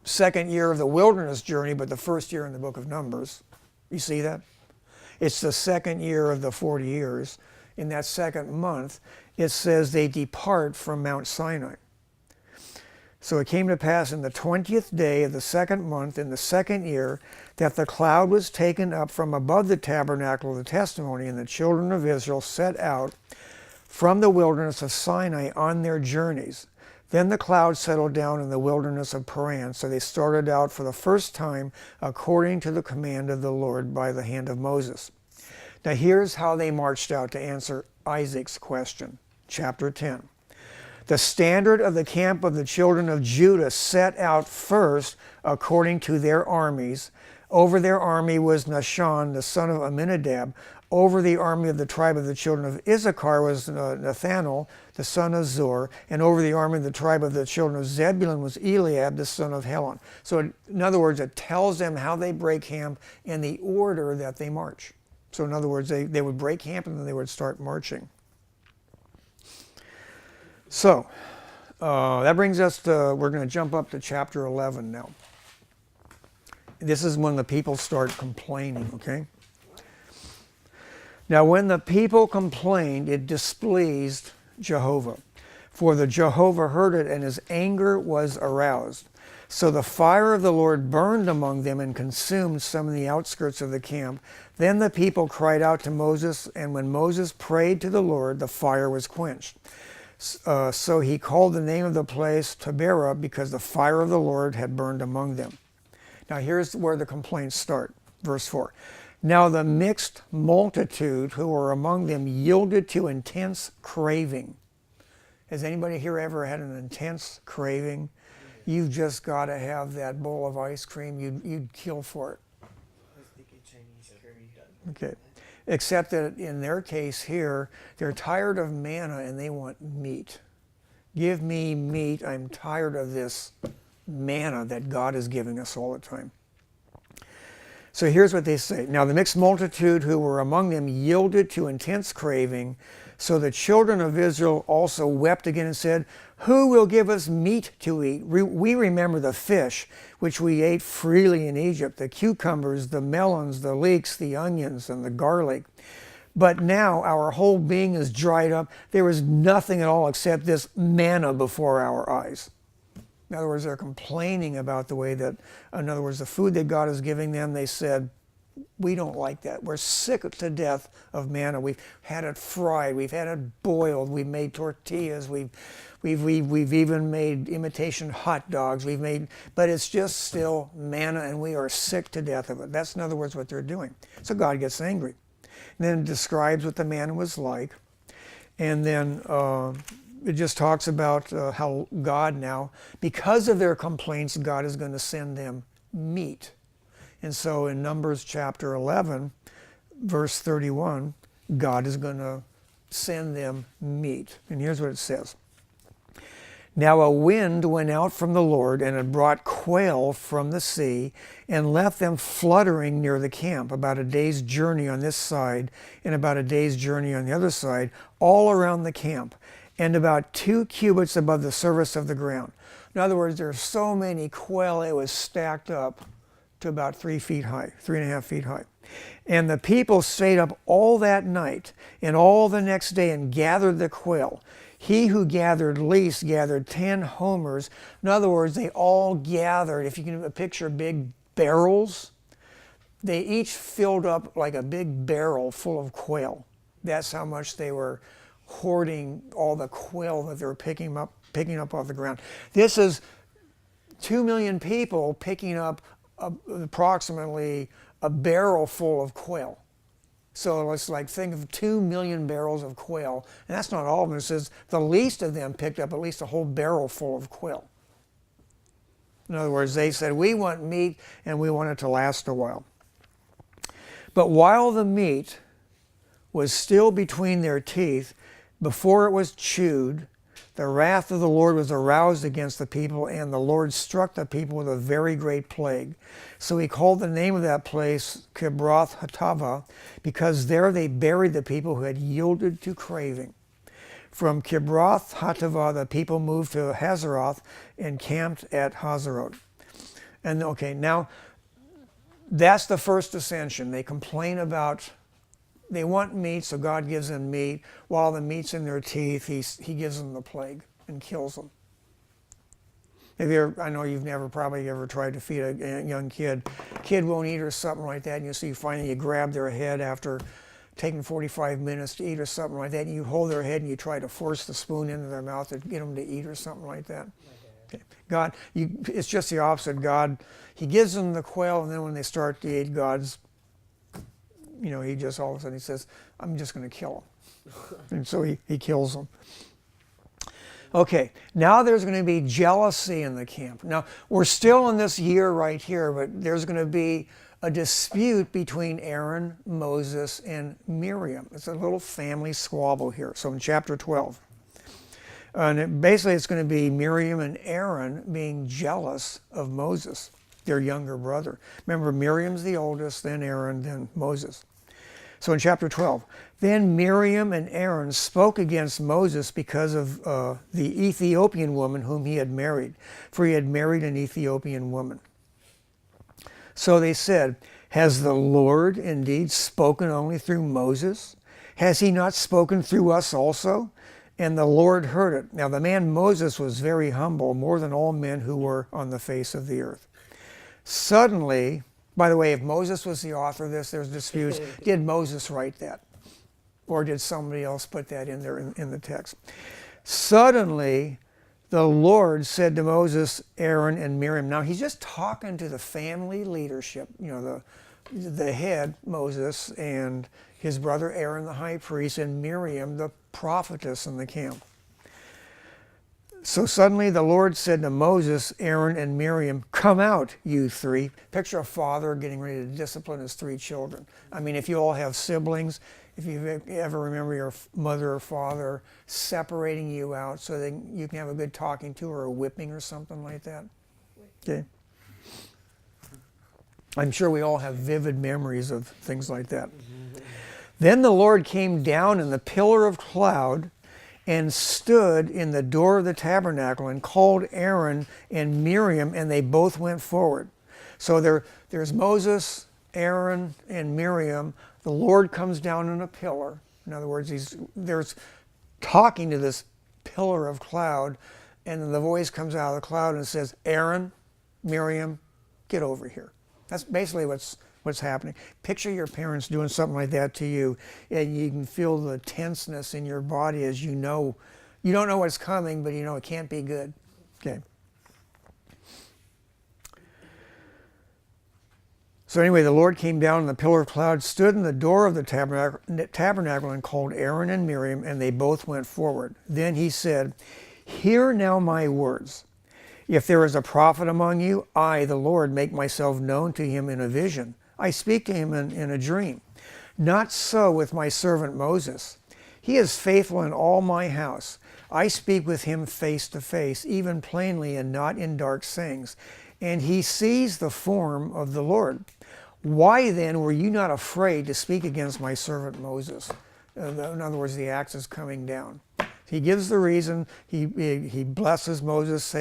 second year of the wilderness journey, but the first year in the book of Numbers. You see that? It's the second year of the 40 years. In that second month, it says they depart from Mount Sinai. So it came to pass in the 20th day of the second month in the second year that the cloud was taken up from above the tabernacle of the testimony, and the children of Israel set out from the wilderness of Sinai on their journeys. Then the cloud settled down in the wilderness of Paran, so they started out for the first time according to the command of the Lord by the hand of Moses. Now here's how they marched out to answer Isaac's question. Chapter 10. "The standard of the camp of the children of Judah set out first according to their armies. Over their army was Nahshon, the son of Amminadab. Over the army of the tribe of the children of Issachar was Nathanael, the son of Zur. And over the army of the tribe of the children of Zebulun was Eliab, the son of Helon. So in other words, it tells them how they break camp and the order that they march. So in other words, they would break camp and then they would start marching. So that brings us to, we're going to jump up to chapter 11 now. This is when the people start complaining, okay? Now when the people complained, it displeased Jehovah. For the Jehovah heard it, and his anger was aroused. So the fire of the Lord burned among them and consumed some of the outskirts of the camp. Then the people cried out to Moses, and when Moses prayed to the Lord, the fire was quenched. So he called the name of the place Taberah, because the fire of the Lord had burned among them. Now here's where the complaints start. Verse 4. Now the mixed multitude who were among them yielded to intense craving. Has anybody here ever had an intense craving? You've just got to have that bowl of ice cream. You'd kill for it. I was thinking Chinese curry. Okay. Except that in their case here, they're tired of manna and they want meat. Give me meat. I'm tired of this manna that God is giving us all the time. So here's what they say. Now the mixed multitude who were among them yielded to intense craving. So the children of Israel also wept again and said, who will give us meat to eat? We remember the fish which we ate freely in Egypt, the cucumbers, the melons, the leeks, the onions, and the garlic. But now our whole being is dried up. There is nothing at all except this manna before our eyes. In other words, they're complaining about the way that, in other words, the food that God is giving them, they said, we don't like that. We're sick to death of manna. We've had it fried. We've had it boiled. We've made tortillas. We've even made imitation hot dogs. But it's just still manna, and we are sick to death of it. That's, in other words, what they're doing. So God gets angry. And then it describes what the manna was like. And then it just talks about how God now, because of their complaints, God is going to send them meat. And so in Numbers chapter 11, verse 31, God is going to send them meat. And here's what it says. Now a wind went out from the Lord, and it brought quail from the sea, and left them fluttering near the camp, about a day's journey on this side, and about a day's journey on the other side, all around the camp, and about 2 cubits above the surface of the ground. In other words, there are so many quail, it was stacked up to about 3 feet high, 3.5 feet high. And the people stayed up all that night and all the next day and gathered the quail. He who gathered least gathered 10 homers. In other words, they all gathered, if you can picture big barrels, they each filled up like a big barrel full of quail. That's how much they were hoarding all the quail that they were picking up off the ground. This is 2 million people picking up approximately a barrel full of quail. So let's think of 2 million barrels of quail, and that's not all of them. It says the least of them picked up at least a whole barrel full of quail. In other words, they said, we want meat and we want it to last a while. But while the meat was still between their teeth, before it was chewed, the wrath of the Lord was aroused against the people, and the Lord struck the people with a very great plague. So he called the name of that place Kibroth Hattava, because there they buried the people who had yielded to craving. From Kibroth Hattava, the people moved to Hazeroth and camped at Hazeroth. And okay, now that's the first ascension. They complain about, they want meat, so God gives them meat. While the meat's in their teeth, he gives them the plague and kills them. I know you've probably ever tried to feed a young kid. Kid won't eat or something like that, and you see finally you grab their head after taking 45 minutes to eat or something like that, and you hold their head and you try to force the spoon into their mouth to get them to eat or something like that. Okay. God, it's just the opposite. God, he gives them the quail, and then when they start to eat, God's, he just all of a sudden he says, I'm just going to kill them. And so he kills them. Okay, now there's going to be jealousy in the camp. Now, we're still in this year right here, but there's going to be a dispute between Aaron, Moses, and Miriam. It's a little family squabble here. So in chapter 12. Basically, it's going to be Miriam and Aaron being jealous of Moses, their younger brother. Remember, Miriam's the oldest, then Aaron, then Moses. So in chapter 12, then Miriam and Aaron spoke against Moses because of the Ethiopian woman whom he had married, for he had married an Ethiopian woman. So they said, has the Lord indeed spoken only through Moses? Has he not spoken through us also? And the Lord heard it. Now the man Moses was very humble, more than all men who were on the face of the earth. Suddenly, by the way, if Moses was the author of this, there's disputes. Did Moses write that? Or did somebody else put that in there in the text? Suddenly, the Lord said to Moses, Aaron, and Miriam. Now he's just talking to the family leadership, the head, Moses, and his brother Aaron, the high priest, and Miriam, the prophetess in the camp. So suddenly the Lord said to Moses, Aaron, and Miriam, come out, you three. Picture a father getting ready to discipline his three children. I mean, if you all have siblings, if you ever remember your mother or father separating you out so that you can have a good talking to or a whipping or something like that. Okay. I'm sure we all have vivid memories of things like that. Then the Lord came down in the pillar of cloud and stood in the door of the tabernacle and called Aaron and Miriam, and they both went forward. So there's Moses, Aaron, and Miriam. The Lord comes down in a pillar. In other words, there's talking to this pillar of cloud, and then the voice comes out of the cloud and says, Aaron, Miriam, get over here. That's basically what's happening. Picture your parents doing something like that to you, and you can feel the tenseness in your body as you don't know what's coming, but you know it can't be good. Okay. So anyway, the Lord came down in the pillar of cloud, stood in the door of the tabernacle and called Aaron and Miriam, and they both went forward. Then he said, hear now my words. If there is a prophet among you, I, the Lord, make myself known to him in a vision. I speak to him in a dream. Not so with my servant Moses. He is faithful in all my house. I speak with him face to face, even plainly and not in dark sayings. And he sees the form of the Lord. Why then were you not afraid to speak against my servant Moses? In other words, the axe is coming down. He gives the reason. He blesses Moses.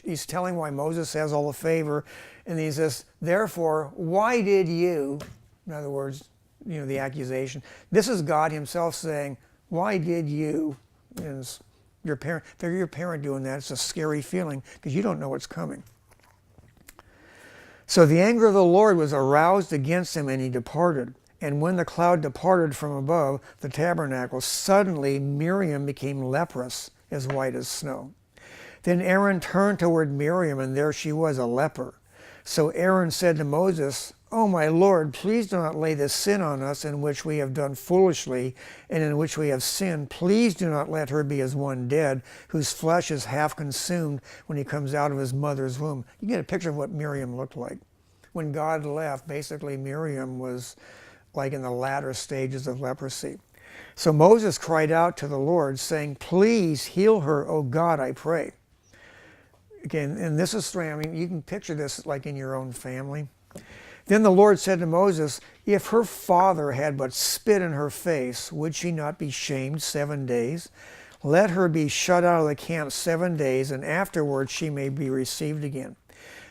He's telling why Moses has all the favor. And he says, therefore, why did you, in other words, the accusation. This is God himself saying, why did you, and your parent, if they're your parent doing that, it's a scary feeling because you don't know what's coming. So the anger of the Lord was aroused against him, and he departed. And when the cloud departed from above the tabernacle, suddenly Miriam became leprous, as white as snow. Then Aaron turned toward Miriam, and there she was, a leper. So Aaron said to Moses, O my Lord, please do not lay this sin on us in which we have done foolishly and in which we have sinned. Please do not let her be as one dead, whose flesh is half consumed when he comes out of his mother's womb. You get a picture of what Miriam looked like. When God left, basically Miriam was like in the latter stages of leprosy. So Moses cried out to the Lord, saying, please heal her, O God, I pray. Again, and this is strange. I mean, you can picture this like in your own family. Then the Lord said to Moses, if her father had but spit in her face, would she not be shamed 7 days? Let her be shut out of the camp 7 days, and afterwards she may be received again.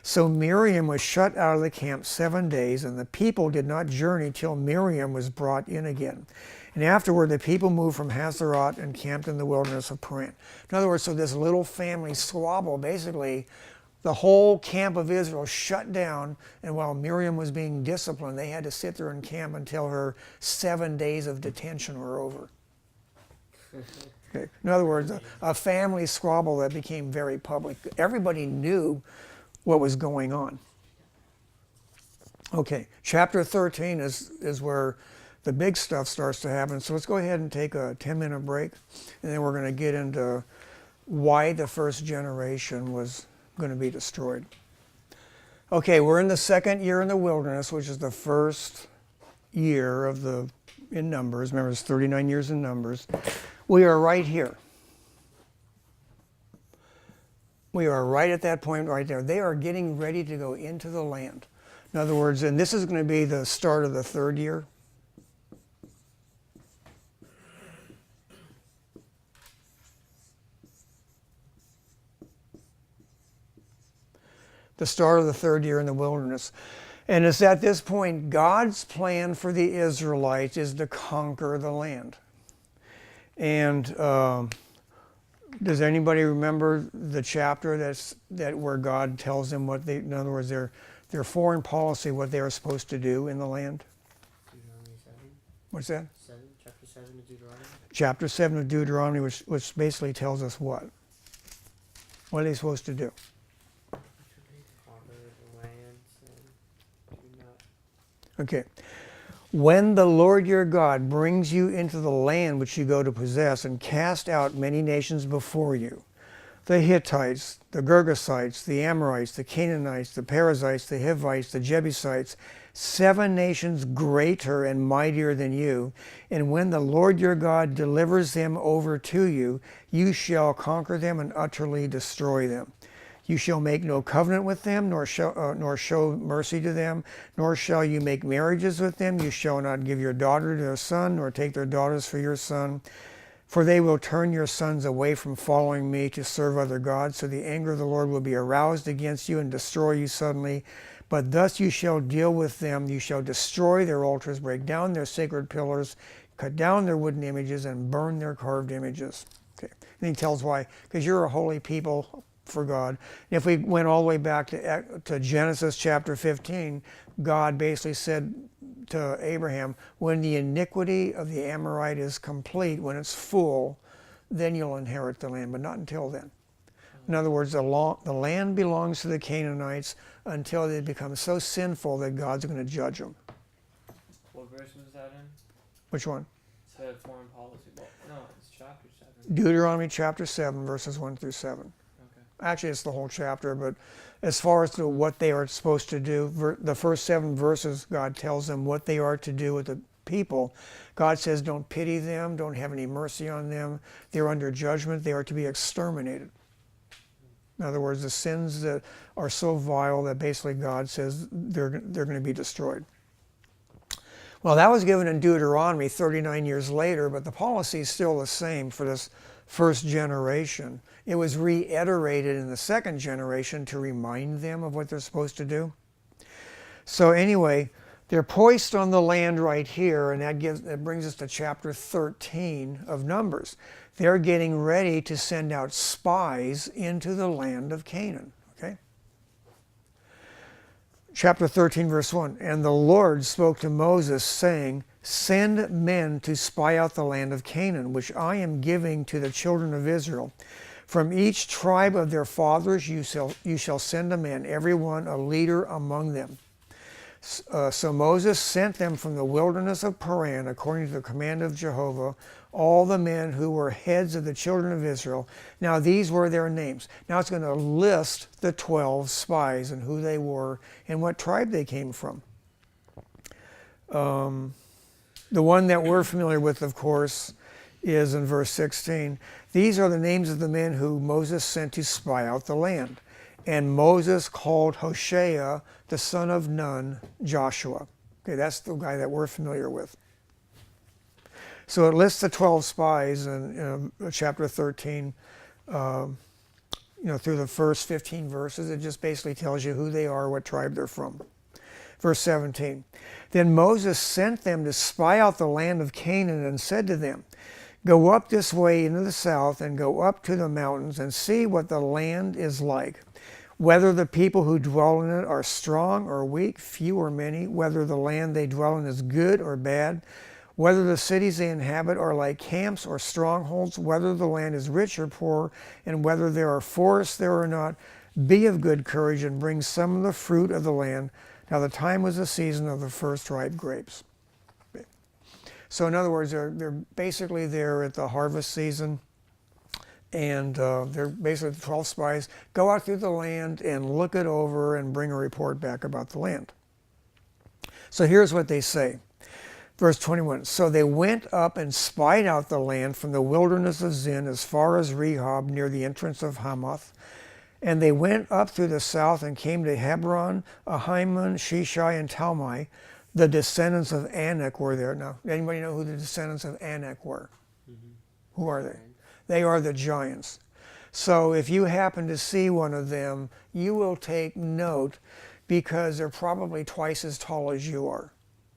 So Miriam was shut out of the camp 7 days, and the people did not journey till Miriam was brought in again. And afterward the people moved from Hazeroth and camped in the wilderness of Paran. In other words, so this little family squabble, basically, the whole camp of Israel shut down, and while Miriam was being disciplined, they had to sit there and camp until her 7 days of detention were over. Okay. In other words, a family squabble that became very public. Everybody knew what was going on. Okay, chapter 13 is where the big stuff starts to happen. So let's go ahead and take a 10-minute break, and then we're going to get into why the first generation was going to be destroyed. Okay, we're in the second year in the wilderness, which is the first year of in Numbers. Remember, it's 39 years in Numbers. We are right here. We are right at that point right there. They are getting ready to go into the land. In other words, and this is going to be the start of the third year. The start of the third year in the wilderness. And it's at this point, God's plan for the Israelites is to conquer the land. And does anybody remember the chapter where God tells them what they, in other words, their foreign policy, what they are supposed to do in the land? Deuteronomy 7. What's that? 7, chapter 7 of Deuteronomy. Chapter 7 of Deuteronomy, which basically tells us what? What are they supposed to do? Conquer the lands and do not. Okay. When the Lord your God brings you into the land which you go to possess and cast out many nations before you, the Hittites, the Girgasites, the Amorites, the Canaanites, the Perizzites, the Hivites, the Jebusites, 7 nations greater and mightier than you, and when the Lord your God delivers them over to you, you shall conquer them and utterly destroy them. You shall make no covenant with them, nor show mercy to them, nor shall you make marriages with them. You shall not give your daughter to their son, nor take their daughters for your son. For they will turn your sons away from following me to serve other gods. So the anger of the Lord will be aroused against you and destroy you suddenly. But thus you shall deal with them. You shall destroy their altars, break down their sacred pillars, cut down their wooden images, and burn their carved images. Okay. And he tells why. Because you're a holy people for God. And if we went all the way back to Genesis chapter 15, God basically said to Abraham, when the iniquity of the Amorite is complete, when it's full, then you'll inherit the land, but not until then. In other words, the land belongs to the Canaanites until they become so sinful that God's going to judge them. What verse was that in? Which one? It said foreign policy. Well, no, it's chapter 7. Deuteronomy chapter 7, verses 1 through 7. Okay. Actually, it's the whole chapter, but as far as to what they are supposed to do, the first 7 verses, God tells them what they are to do with the people. God says, don't pity them, don't have any mercy on them. They're under judgment. They are to be exterminated. In other words, the sins that are so vile that basically God says they're going to be destroyed. Well, that was given in Deuteronomy 39 years later, but the policy is still the same for this first generation. It was reiterated in the second generation to remind them of what they're supposed to do. So anyway, they're poised on the land right here, and that brings us to chapter 13 of Numbers. They're getting ready to send out spies into the land of Canaan. Okay? Chapter 13, verse 1. And the Lord spoke to Moses, saying, send men to spy out the land of Canaan, which I am giving to the children of Israel. From each tribe of their fathers you shall send a man, every one a leader among them. So Moses sent them from the wilderness of Paran, according to the command of Jehovah, all the men who were heads of the children of Israel. Now these were their names. Now it's going to list the 12 spies and who they were and what tribe they came from. The one that we're familiar with, of course, is in verse 16. These are the names of the men who Moses sent to spy out the land. And Moses called Hoshea, the son of Nun, Joshua. Okay, that's the guy that we're familiar with. So it lists the 12 spies in chapter 13, through the first 15 verses. It just basically tells you who they are, what tribe they're from. Verse 17, then Moses sent them to spy out the land of Canaan and said to them, go up this way into the south and go up to the mountains and see what the land is like, whether the people who dwell in it are strong or weak, few or many, whether the land they dwell in is good or bad, whether the cities they inhabit are like camps or strongholds, whether the land is rich or poor, and whether there are forests there or not. Be of good courage and bring some of the fruit of the land. Now the time was the season of the first ripe grapes. So in other words, they're basically there at the harvest season, And they're basically the 12 spies go out through the land and look it over and bring a report back about the land. So here's what they say. Verse 21, so they went up and spied out the land from the wilderness of Zin as far as Rehob near the entrance of Hamath. And they went up through the south and came to Hebron, Ahiman, Sheshai, and Talmai. The descendants of Anak were there. Now, anybody know who the descendants of Anak were? Who are they? They are the giants. So if you happen to see one of them, you will take note because they're probably twice as tall as you are.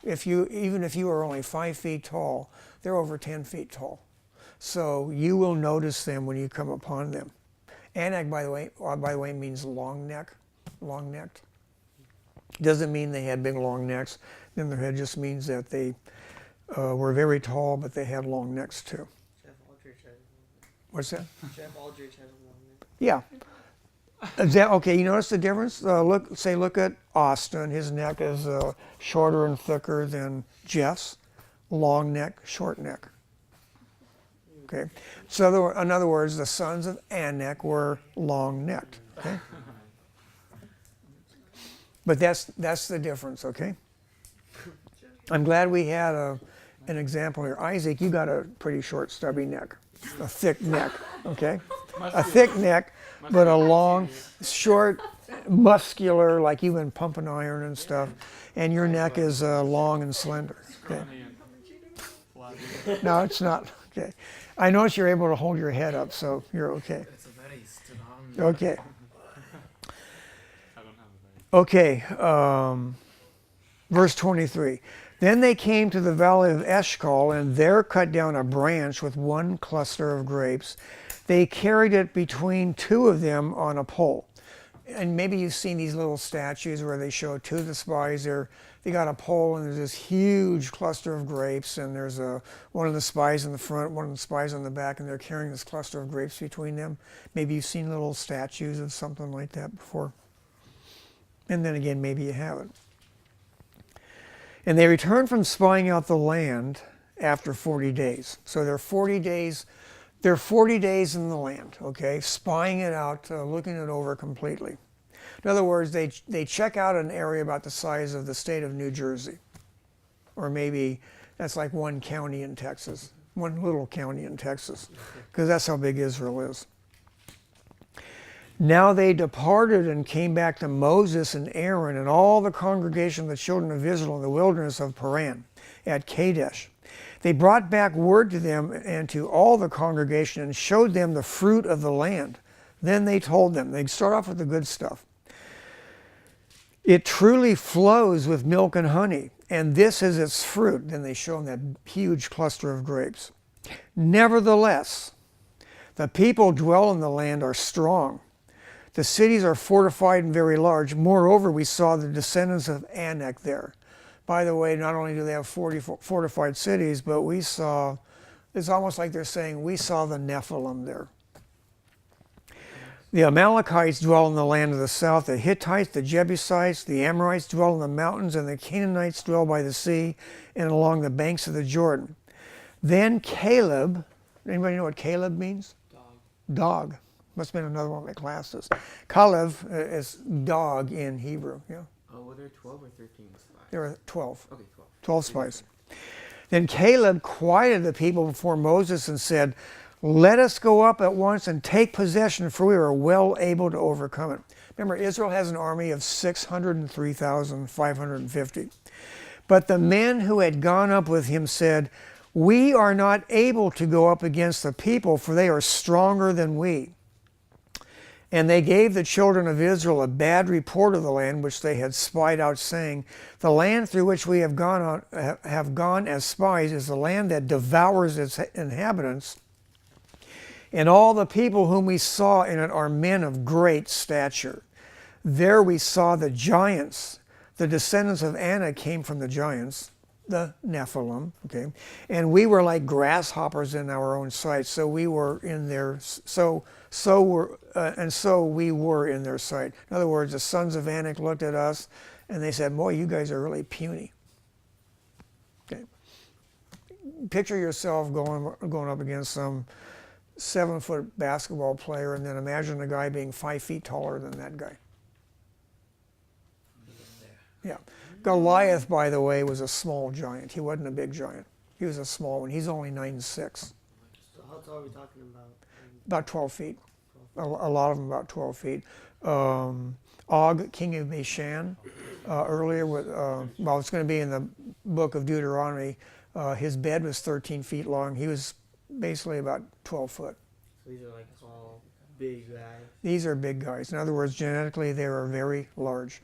Even if you are only 5 feet tall, they're over 10 feet tall. So you will notice them when you come upon them. Anak, by the way, means long neck, long-necked. Doesn't mean they had big long necks. In their head just means that they were very tall, but they had long necks too. Jeff Aldrich has one. What's that? Jeff Aldrich has one. Yeah. Okay, you notice the difference? Look at Austin. His neck is shorter and thicker than Jeff's. Long neck, short neck. Okay. So in other words, the sons of Anak were long-necked. Okay. But that's the difference. Okay. I'm glad we had an example here. Isaac, you got a pretty short, stubby neck, a thick neck. Okay. A thick neck, but a long, short, muscular, like you've been pumping iron and stuff, and your neck is long and slender. Okay. No, it's not. Okay. I notice you're able to hold your head up, so you're okay. It's a very strong. Okay. I don't have a very. Okay. Verse 23. Then they came to the valley of Eshcol, and there cut down a branch with one cluster of grapes. They carried it between two of them on a pole. And maybe you've seen these little statues where they show two of the spies there. They got a pole and there's this huge cluster of grapes, and there's one of the spies in the front, one of the spies on the back, and they're carrying this cluster of grapes between them. Maybe you've seen little statues of something like that before. And then again, maybe you haven't. And they returned from spying out the land after 40 days. So they're 40 days. They're 40 days in the land, okay, spying it out, looking it over completely. In other words, they check out an area about the size of the state of New Jersey. Or maybe that's like one county in Texas, one little county in Texas, because that's how big Israel is. Now they departed and came back to Moses and Aaron and all the congregation of the children of Israel in the wilderness of Paran at Kadesh. They brought back word to them and to all the congregation and showed them the fruit of the land. Then they told them, they start off with the good stuff. It truly flows with milk and honey, and this is its fruit. Then they show them that huge cluster of grapes. Nevertheless, the people dwell in the land are strong. The cities are fortified and very large. Moreover, we saw the descendants of Anak there. By the way, not only do they have 40 fortified cities, but we saw, it's almost like they're saying, we saw the Nephilim there. The Amalekites dwell in the land of the south. The Hittites, the Jebusites, the Amorites dwell in the mountains, and the Canaanites dwell by the sea and along the banks of the Jordan. Then Caleb, anybody know what Caleb means? Dog. Must have been another one of my classes. Caleb is dog in Hebrew. Yeah. Oh, were there 12 or 13 spies? There were 12. Okay, 12. 12 spies. Then Caleb quieted the people before Moses and said, let us go up at once and take possession, for we are well able to overcome it. Remember, Israel has an army of 603,550. But the men who had gone up with him said, we are not able to go up against the people, for they are stronger than we. And they gave the children of Israel a bad report of the land which they had spied out, saying, the land through which we have gone as spies is the land that devours its inhabitants, and all the people whom we saw in it are men of great stature. There we saw the giants. The descendants of Anak came from the giants, the Nephilim, okay? And we were like grasshoppers in our own sight, so we were in their we were in their sight. In other words, the sons of Anak looked at us and they said, boy, you guys are really puny. Okay. Picture yourself going up against some 7-foot basketball player, and then imagine a guy being 5 feet taller than that guy. Yeah. Goliath, by the way, was a small giant. He wasn't a big giant. He was a small one. He's only 9'6". So how tall are we talking about? About 12 feet. A lot of them about 12 feet. Og, king of Bashan, earlier with, well, it's going to be in the book of Deuteronomy. His bed was 13 feet long. He was basically about 12 foot. So these are like all big guys. These are big guys. In other words, genetically, they are very large.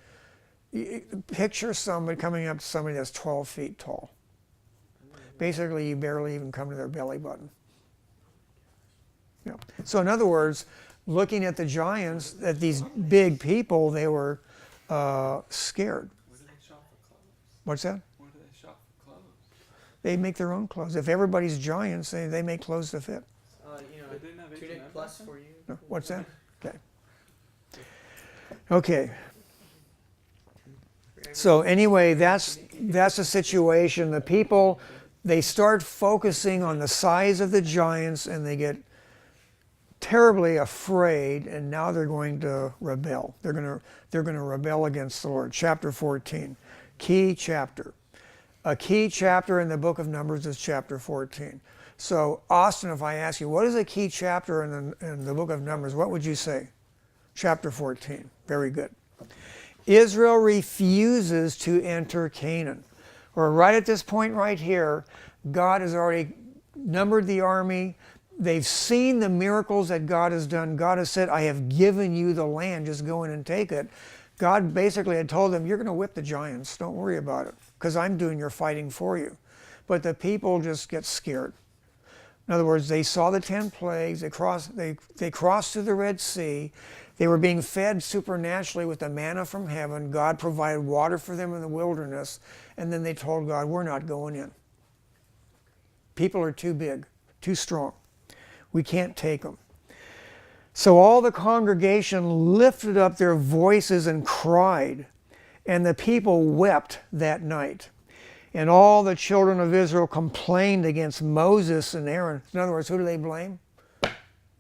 Picture somebody coming up to somebody that's 12 feet tall. Basically, you barely even come to their belly button. Yeah. So in other words, looking at the giants, at these big people, they were scared. Where do they shop for clothes? What's that? Where do they shop for clothes? They make their own clothes. If everybody's giants, they make clothes to fit. You know, They didn't have Tunic H&M Plus back for you. No, what's that? Okay. Okay. So anyway, that's the situation. The people, they start focusing on the size of the giants, and they get terribly afraid, and now they're going to rebel. They're going to rebel against the Lord. Chapter 14, key chapter. A key chapter in the book of Numbers is chapter 14. So Austin, if I ask you, what is a key chapter in the book of Numbers, what would you say? Chapter 14. Very good. Israel refuses to enter Canaan. Or right at this point right here, God has already numbered the army. They've seen the miracles that God has done. God has said, I have given you the land, just go in and take it. God basically had told them, you're going to whip the giants, don't worry about it, because I'm doing your fighting for you. But the people just get scared. In other words, they saw the 10 plagues, they crossed through the Red Sea, they were being fed supernaturally with the manna from heaven. God provided water for them in the wilderness, and then they told God, we're not going in. People are too big, too strong. We can't take them. So all the congregation lifted up their voices and cried, and the people wept that night. And all the children of Israel complained against Moses and Aaron. In other words, who do they blame?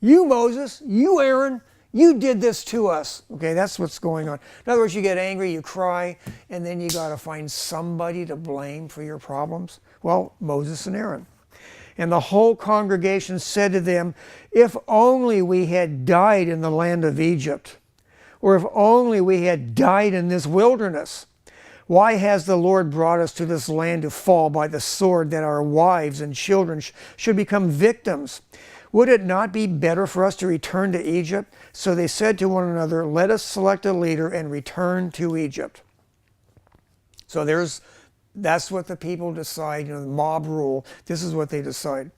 You, Moses, you, Aaron, you did this to us. Okay, that's what's going on. In other words, you get angry, you cry, and then you got to find somebody to blame for your problems. Well, Moses and Aaron. And the whole congregation said to them, if only we had died in the land of Egypt, or if only we had died in this wilderness. Why has the Lord brought us to this land to fall by the sword, that our wives and children should become victims? Would it not be better for us to return to Egypt? So they said to one another, let us select a leader and return to Egypt. So that's what the people decide, the mob rule. This is what they decide.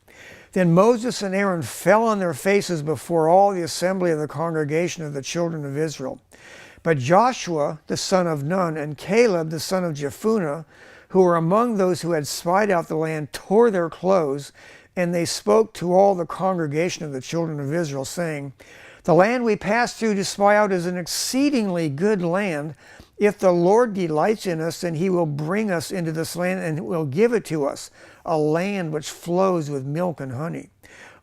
Then Moses and Aaron fell on their faces before all the assembly of the congregation of the children of Israel. But Joshua, the son of Nun, and Caleb, the son of Jephunneh, who were among those who had spied out the land, tore their clothes, and they spoke to all the congregation of the children of Israel, saying, the land we passed through to spy out is an exceedingly good land. If the Lord delights in us, then he will bring us into this land and will give it to us, a land which flows with milk and honey.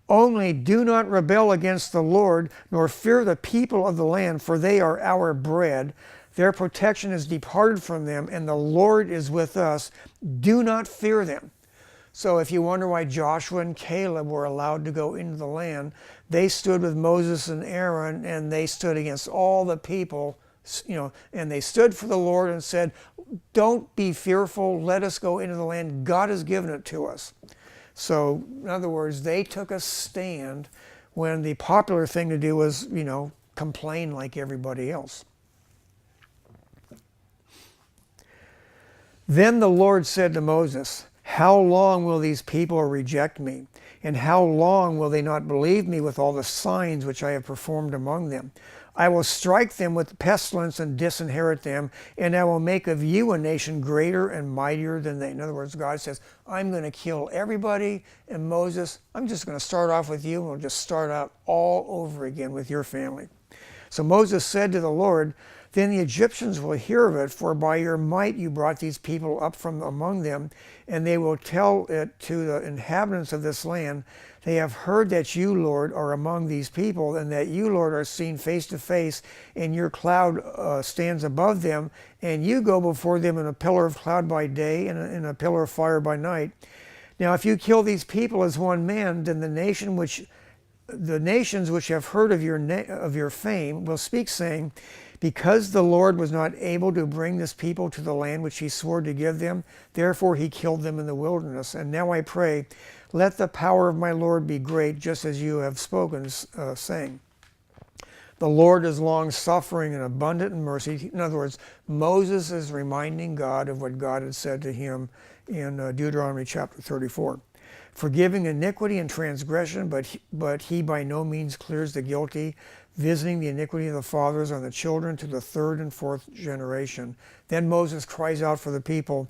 Only do not rebel against the Lord, nor fear the people of the land, for they are our bread. Their protection is departed from them, and the Lord is with us. Do not fear them. So if you wonder why Joshua and Caleb were allowed to go into the land, they stood with Moses and Aaron, and they stood against all the people, and they stood for the Lord and said, don't be fearful, let us go into the land. God has given it to us. So, in other words, they took a stand when the popular thing to do was, complain like everybody else. Then the Lord said to Moses, how long will these people reject me? And how long will they not believe me with all the signs which I have performed among them? I will strike them with pestilence and disinherit them, and I will make of you a nation greater and mightier than they. In other words, God says, I'm going to kill everybody, and Moses, I'm just going to start off with you, and we'll just start out all over again with your family. So Moses said to the Lord, Then the Egyptians will hear of it, for by your might you brought these people up from among them, and they will tell it to the inhabitants of this land. They have heard that you, Lord, are among these people, and that you, Lord, are seen face to face, and your cloud stands above them, and you go before them in a pillar of cloud by day and in a pillar of fire by night. Now, if you kill these people as one man, then the nations which have heard of your fame will speak, saying, because the Lord was not able to bring this people to the land which he swore to give them, therefore he killed them in the wilderness. And now I pray, let the power of my Lord be great, just as you have spoken, saying, the Lord is long-suffering and abundant in mercy. In other words, Moses is reminding God of what God had said to him in Deuteronomy chapter 34. Forgiving iniquity and transgression, but he by no means clears the guilty, visiting the iniquity of the fathers on the children to the third and fourth generation. Then Moses cries out for the people,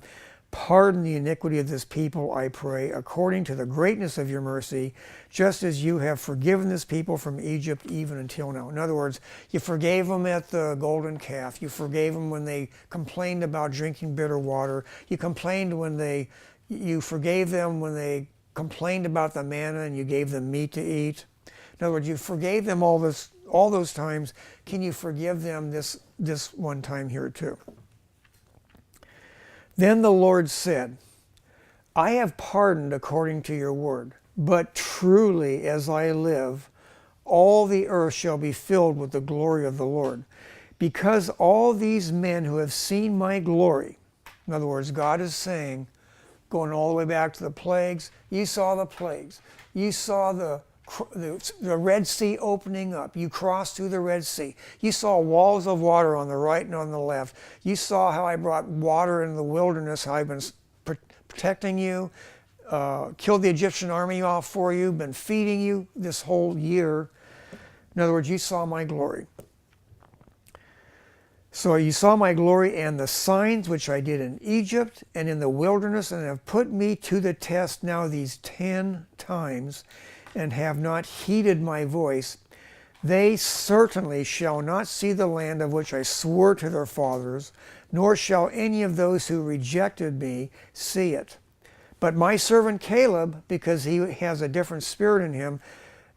pardon the iniquity of this people, I pray, according to the greatness of your mercy, just as you have forgiven this people from Egypt even until now. In other words, you forgave them at the golden calf. You forgave them when they complained about drinking bitter water. You forgave them when they complained about the manna and you gave them meat to eat. In other words, you forgave them all those times. Can you forgive them this one time here too? Then the Lord said, I have pardoned according to your word, but truly as I live, all the earth shall be filled with the glory of the Lord. Because all these men who have seen my glory, in other words, God is saying, going all the way back to the plagues, you saw the plagues. You saw the Red Sea opening up. You crossed through the Red Sea. You saw walls of water on the right and on the left. You saw how I brought water in the wilderness, how I've been protecting you, killed the Egyptian army off for you, been feeding you this whole year. In other words, you saw my glory. So you saw my glory and the signs which I did in Egypt and in the wilderness, and have put me to the test now these 10 times, and have not heeded my voice. They certainly shall not see the land of which I swore to their fathers, nor shall any of those who rejected me see it. But my servant Caleb, because he has a different spirit in him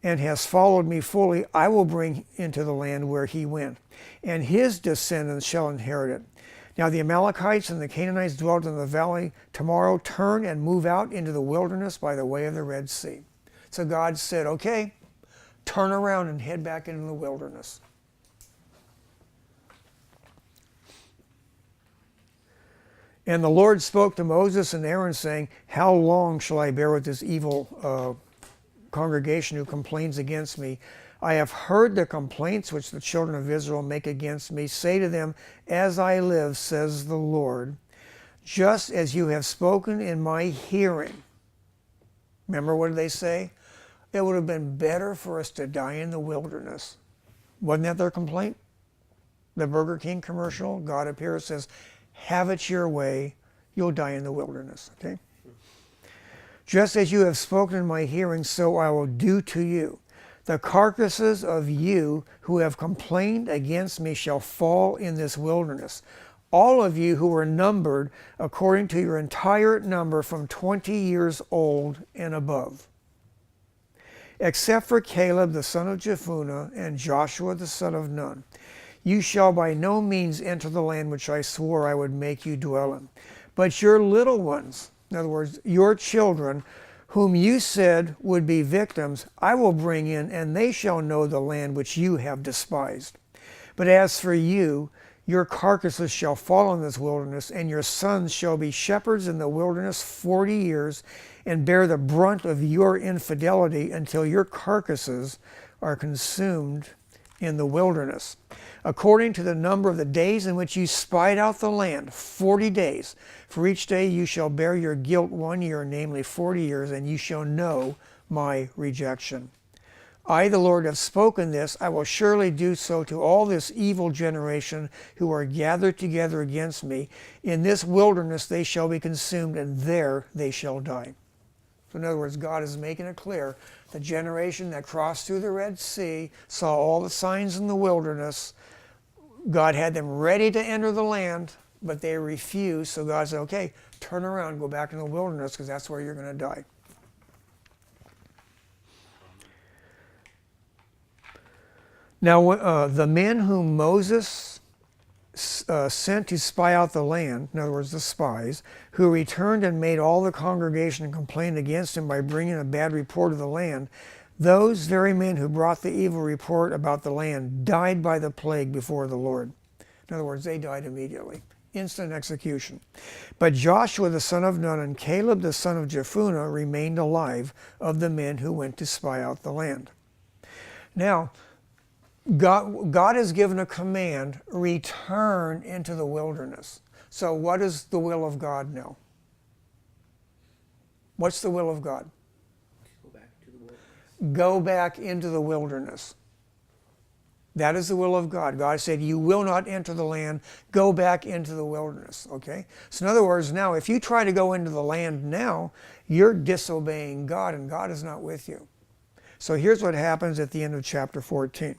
and has followed me fully, I will bring into the land where he went, and his descendants shall inherit it. Now the Amalekites and the Canaanites dwelt in the valley. Tomorrow turn and move out into the wilderness by the way of the Red Sea. So God said, okay, turn around and head back into the wilderness. And the Lord spoke to Moses and Aaron, saying, how long shall I bear with this evil congregation who complains against me? I have heard the complaints which the children of Israel make against me. Say to them, as I live, says the Lord, just as you have spoken in my hearing. Remember what did they say? It would have been better for us to die in the wilderness. Wasn't that their complaint? The Burger King commercial, God appears, says, have it your way, you'll die in the wilderness. Okay? Just as you have spoken in my hearing, so I will do to you. The carcasses of you who have complained against me shall fall in this wilderness. All of you who were numbered according to your entire number from 20 years old and above. Except for Caleb the son of Jephunneh and Joshua the son of Nun. You shall by no means enter the land which I swore I would make you dwell in. But your little ones, in other words, your children, whom you said would be victims, I will bring in, and they shall know the land which you have despised. But as for you, your carcasses shall fall in this wilderness, and your sons shall be shepherds in the wilderness 40 years, and bear the brunt of your infidelity until your carcasses are consumed in the wilderness. According to the number of the days in which you spied out the land, 40 days. For each day you shall bear your guilt 1 year, namely 40 years, and you shall know my rejection. I, the Lord, have spoken this. I will surely do so to all this evil generation who are gathered together against me. In this wilderness they shall be consumed, and there they shall die. So in other words, God is making it clear. The generation that crossed through the Red Sea, saw all the signs in the wilderness, God had them ready to enter the land, but they refused. So God said, okay, turn around, go back in the wilderness, because that's where you're going to die. Now, the men whom Moses sent to spy out the land, in other words, the spies, who returned and made all the congregation complain against him by bringing a bad report of the land, those very men who brought the evil report about the land died by the plague before the Lord. In other words, they died immediately. Instant execution. But Joshua the son of Nun and Caleb the son of Jephunneh remained alive of the men who went to spy out the land. Now, God has given a command, return into the wilderness. So what is the will of God now? What's the will of God? Go back to the wilderness. Go back into the wilderness. That is the will of God. God said, you will not enter the land. Go back into the wilderness. Okay? So in other words, now, if you try to go into the land now, you're disobeying God, and God is not with you. So here's what happens at the end of chapter 14.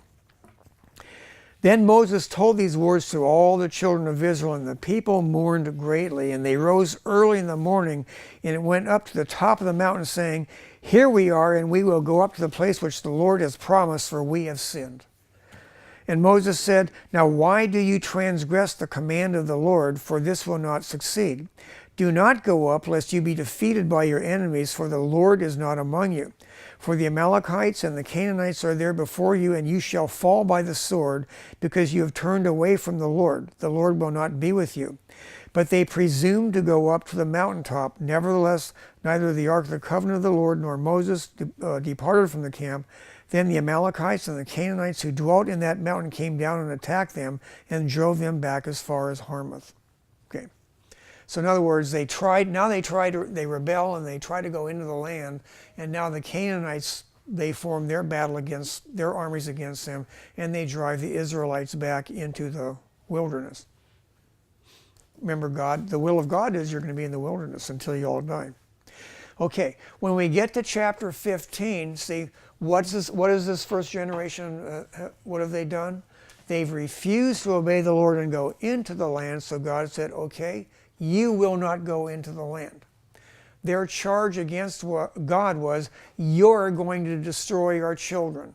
Then Moses told these words to all the children of Israel, and the people mourned greatly. And they rose early in the morning and went up to the top of the mountain, saying, here we are, and we will go up to the place which the Lord has promised, for we have sinned. And Moses said, now why do you transgress the command of the Lord? For this will not succeed. Do not go up, lest you be defeated by your enemies, for the Lord is not among you. For the Amalekites and the Canaanites are there before you, and you shall fall by the sword, because you have turned away from the Lord. The Lord will not be with you. But they presumed to go up to the mountaintop. Nevertheless, neither the ark of the covenant of the Lord nor Moses departed from the camp. Then the Amalekites and the Canaanites who dwelt in that mountain came down and attacked them and drove them back as far as Hamath. Okay. So in other words, they rebel and they try to go into the land, and now the Canaanites, they form their armies against them, and they drive the Israelites back into the wilderness. Remember, the will of God is you're going to be in the wilderness until you all die. Okay, when we get to chapter 15, see, what is this first generation, what have they done? They've refused to obey the Lord and go into the land, so God said, okay, you will not go into the land. Their charge against God was, you're going to destroy our children.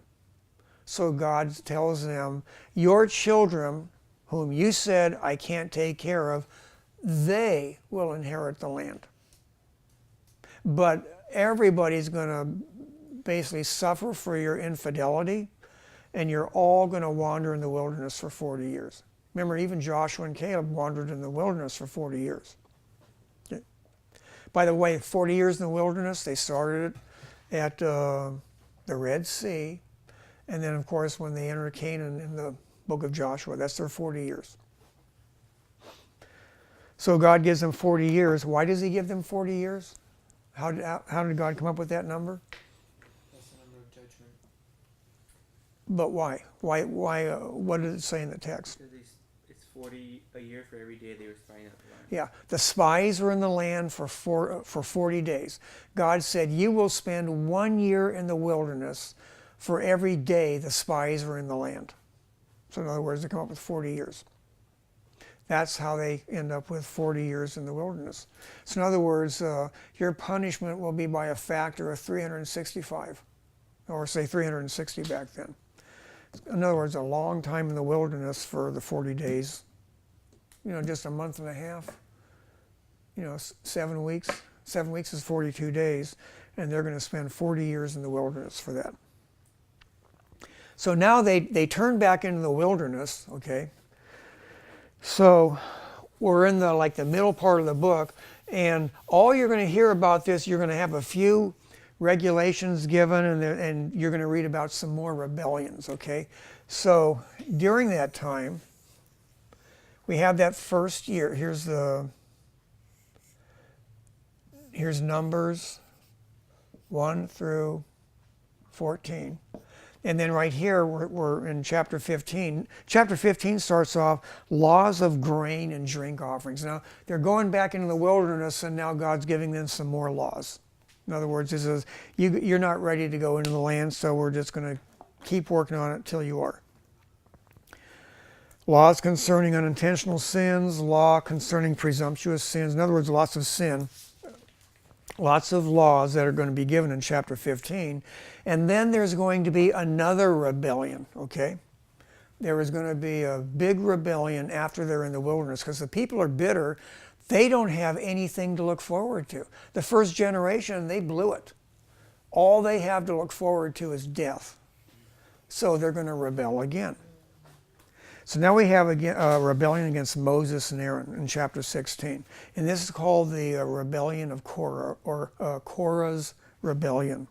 So God tells them, your children, whom you said I can't take care of, they will inherit the land. But everybody's going to basically suffer for your infidelity, and you're all going to wander in the wilderness for 40 years. Remember, even Joshua and Caleb wandered in the wilderness for 40 years. Okay. By the way, 40 years in the wilderness, they started at the Red Sea, and then, of course, when they enter Canaan in the book of Joshua, that's their 40 years. So God gives them 40 years. Why does he give them 40 years? How did God come up with that number? That's the number of judgment. But why? What does it say in the text? Because it's 40 a year for every day they were spying out the land. Yeah, the spies were in the land for 40 days. God said, you will spend 1 year in the wilderness for every day the spies were in the land. So in other words, they come up with 40 years. That's how they end up with 40 years in the wilderness. So in other words, your punishment will be by a factor of 365, or say 360 back then. In other words, a long time in the wilderness for the 40 days. Just a month and a half. 7 weeks. 7 weeks is 42 days, and they're going to spend 40 years in the wilderness for that. So now they turn back into the wilderness, okay? So we're in the middle part of the book, and all you're going to hear about this, you're going to have a few regulations given, and you're going to read about some more rebellions, okay? So during that time, we have that first year. Here's Numbers 1 through 14. And then right here, we're in chapter 15. Chapter 15 starts off laws of grain and drink offerings. Now, they're going back into the wilderness, and now God's giving them some more laws. In other words, he says, you're not ready to go into the land, so we're just going to keep working on it till you are. Laws concerning unintentional sins, law concerning presumptuous sins. In other words, lots of sin. Lots of laws that are going to be given in chapter 15. And then there's going to be another rebellion, okay? There is going to be a big rebellion after they're in the wilderness because the people are bitter. They don't have anything to look forward to. The first generation, they blew it. All they have to look forward to is death. So they're going to rebel again. So now we have a rebellion against Moses and Aaron in chapter 16. And this is called the rebellion of Korah, or Korah's rebellion.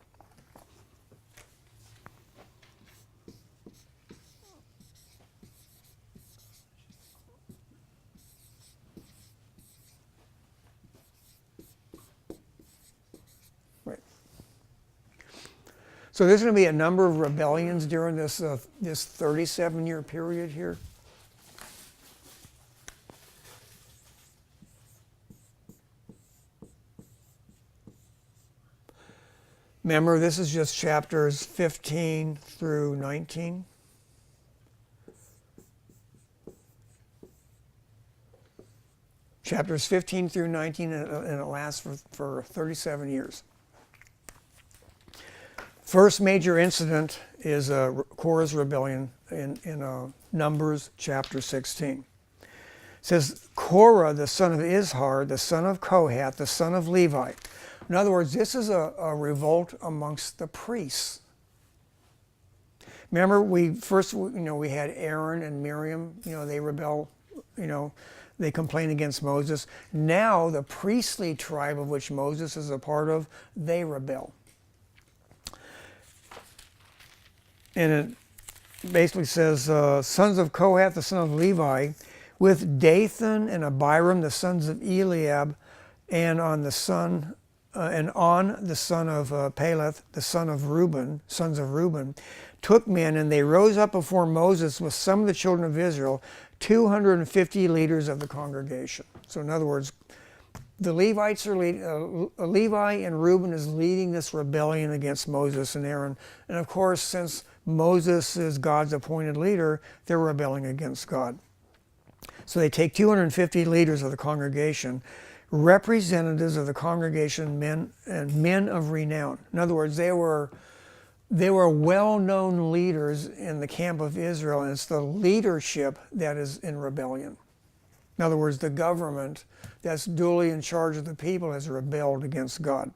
Right. So there's going to be a number of rebellions during this 37-year period here. Remember, this is just chapters 15 through 19. Chapters 15 through 19, and it lasts for 37 years. First major incident is Korah's rebellion in Numbers chapter 16. It says, Korah, the son of Izhar, the son of Kohath, the son of Levi. In other words, this is a revolt amongst the priests. Remember, we had Aaron and Miriam, they rebel, they complain against Moses. Now the priestly tribe of which Moses is a part of, they rebel. And it basically says, sons of Kohath, the son of Levi, with Dathan and Abiram, the sons of Eliab, and on the son of Peleth, the sons of Reuben, took men, and they rose up before Moses with some of the children of Israel, 250 leaders of the congregation. So in other words, the Levites are Levi and Reuben is leading this rebellion against Moses and Aaron. And of course, since Moses is God's appointed leader, they're rebelling against God. So they take 250 leaders of the congregation, representatives of the congregation, men of renown. In other words, they were well-known leaders in the camp of Israel, and it's the leadership that is in rebellion. In other words, the government that's duly in charge of the people has rebelled against God.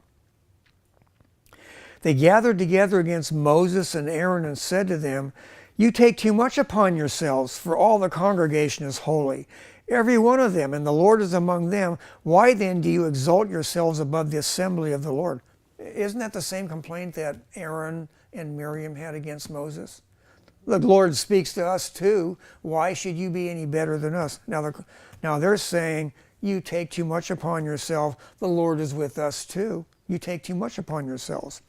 They gathered together against Moses and Aaron and said to them, "You take too much upon yourselves, for all the congregation is holy, every one of them, and the Lord is among them. Why then do you exalt yourselves above the assembly of the Lord?" Isn't that the same complaint that Aaron and Miriam had against Moses? The Lord speaks to us too. Why should you be any better than us? Now they're saying, you take too much upon yourself. The Lord is with us too. You take too much upon yourselves.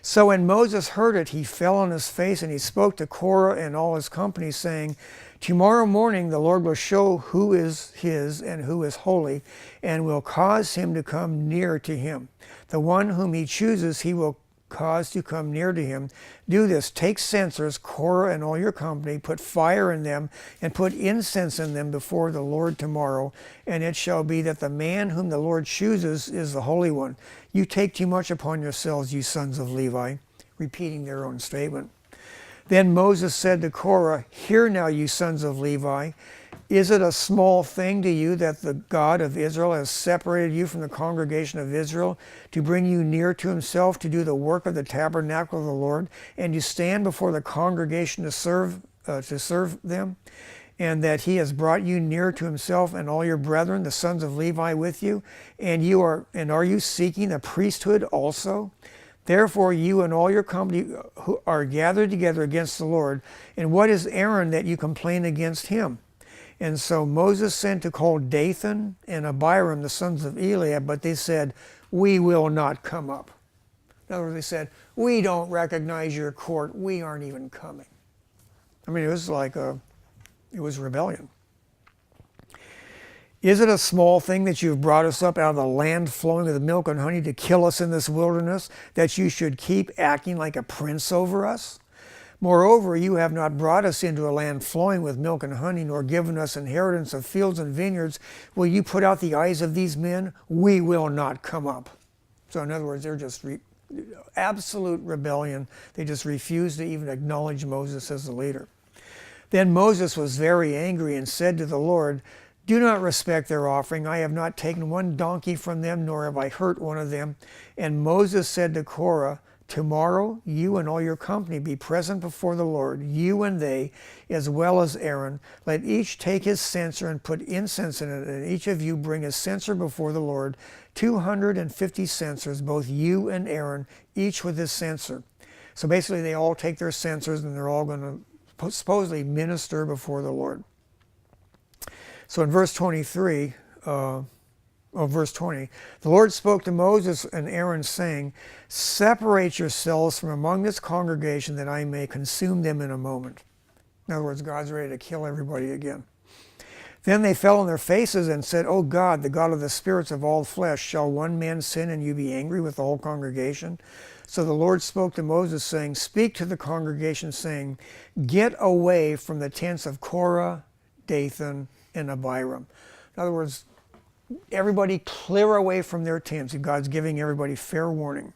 So when Moses heard it, he fell on his face, and he spoke to Korah and all his company, saying, "Tomorrow morning the Lord will show who is his and who is holy, and will cause him to come near to him. The one whom he chooses he will cause to come near to him. Do this, take censers, Korah and all your company, put fire in them, and put incense in them before the Lord tomorrow. And it shall be that the man whom the Lord chooses is the Holy One. You take too much upon yourselves, you sons of Levi," repeating their own statement. Then Moses said to Korah, "Hear now, you sons of Levi. Is it a small thing to you that the God of Israel has separated you from the congregation of Israel to bring you near to himself to do the work of the tabernacle of the Lord, and you stand before the congregation to serve them? And that he has brought you near to himself and all your brethren, the sons of Levi, with you? And are you seeking the priesthood also? Therefore you and all your company who are gathered together against the Lord. And what is Aaron that you complain against him?" And so Moses sent to call Dathan and Abiram, the sons of Eliab, but they said, "We will not come up." In other words, they said, "We don't recognize your court. We aren't even coming." I mean, it was rebellion. "Is it a small thing that you have brought us up out of the land flowing with milk and honey to kill us in this wilderness, that you should keep acting like a prince over us?" Moreover, you have not brought us into a land flowing with milk and honey, nor given us inheritance of fields and vineyards. Will you put out the eyes of these men? We will not come up. So in other words, they're just absolute rebellion. They just refuse to even acknowledge Moses as the leader. Then Moses was very angry and said to the Lord, do not respect their offering. I have not taken one donkey from them, nor have I hurt one of them. And Moses said to Korah, tomorrow you and all your company be present before the Lord, you and they, as well as Aaron. Let each take his censer and put incense in it, and each of you bring a censer before the Lord, 250 censers, both you and Aaron, each with his censer. So basically they all take their censers and they're all going to supposedly minister before the Lord. So in verse 23, verse 20, the Lord spoke to Moses and Aaron, saying, separate yourselves from among this congregation, that I may consume them in a moment. In other words, God's ready to kill everybody again. Then they fell on their faces and said, O God, the God of the spirits of all flesh, shall one man sin and you be angry with the whole congregation? So the Lord spoke to Moses, saying, speak to the congregation, saying, get away from the tents of Korah, Dathan, and Abiram. In other words, everybody clear away from their tents. God's giving everybody fair warning.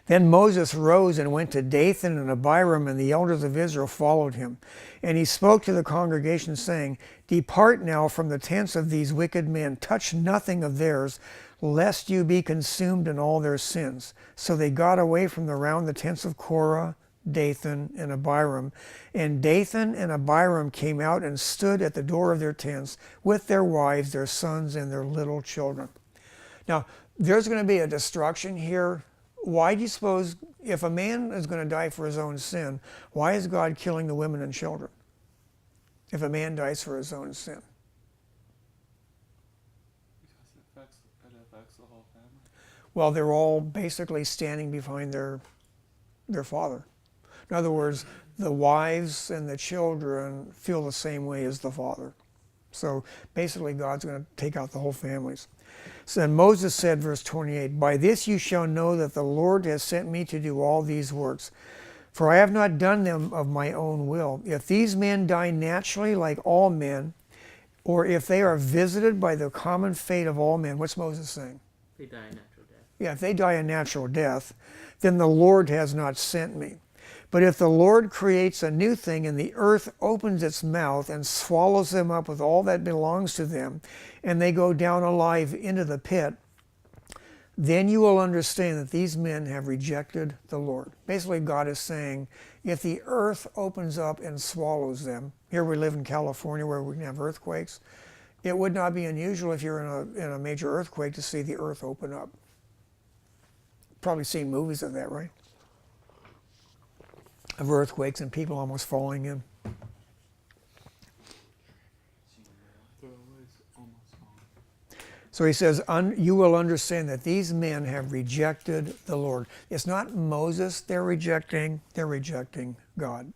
Then Moses rose and went to Dathan and Abiram, and the elders of Israel followed him. And he spoke to the congregation, saying, depart now from the tents of these wicked men, touch nothing of theirs, lest you be consumed in all their sins. So they got away from around the tents of Korah, Dathan, and Abiram. And Dathan and Abiram came out and stood at the door of their tents with their wives, their sons, and their little children. Now, there's going to be a destruction here. Why do you suppose, if a man is going to die for his own sin, why is God killing the women and children? If a man dies for his own sin. Because it affects the whole family. Well, they're all basically standing behind their father. In other words, the wives and the children feel the same way as the father. So basically God's going to take out the whole families. So then Moses said, verse 28, by this you shall know that the Lord has sent me to do all these works. For I have not done them of my own will. If these men die naturally like all men, or if they are visited by the common fate of all men, what's Moses saying? They die a natural death. Yeah, if they die a natural death, then the Lord has not sent me. But if the Lord creates a new thing, and the earth opens its mouth and swallows them up with all that belongs to them, and they go down alive into the pit, then you will understand that these men have rejected the Lord. Basically, God is saying, if the earth opens up and swallows them, here we live in California where we can have earthquakes, it would not be unusual if you're in a major earthquake to see the earth open up. Probably seen movies of that, right? Of earthquakes and people almost falling in. So he says, you will understand that these men have rejected the Lord. It's not Moses they're rejecting God.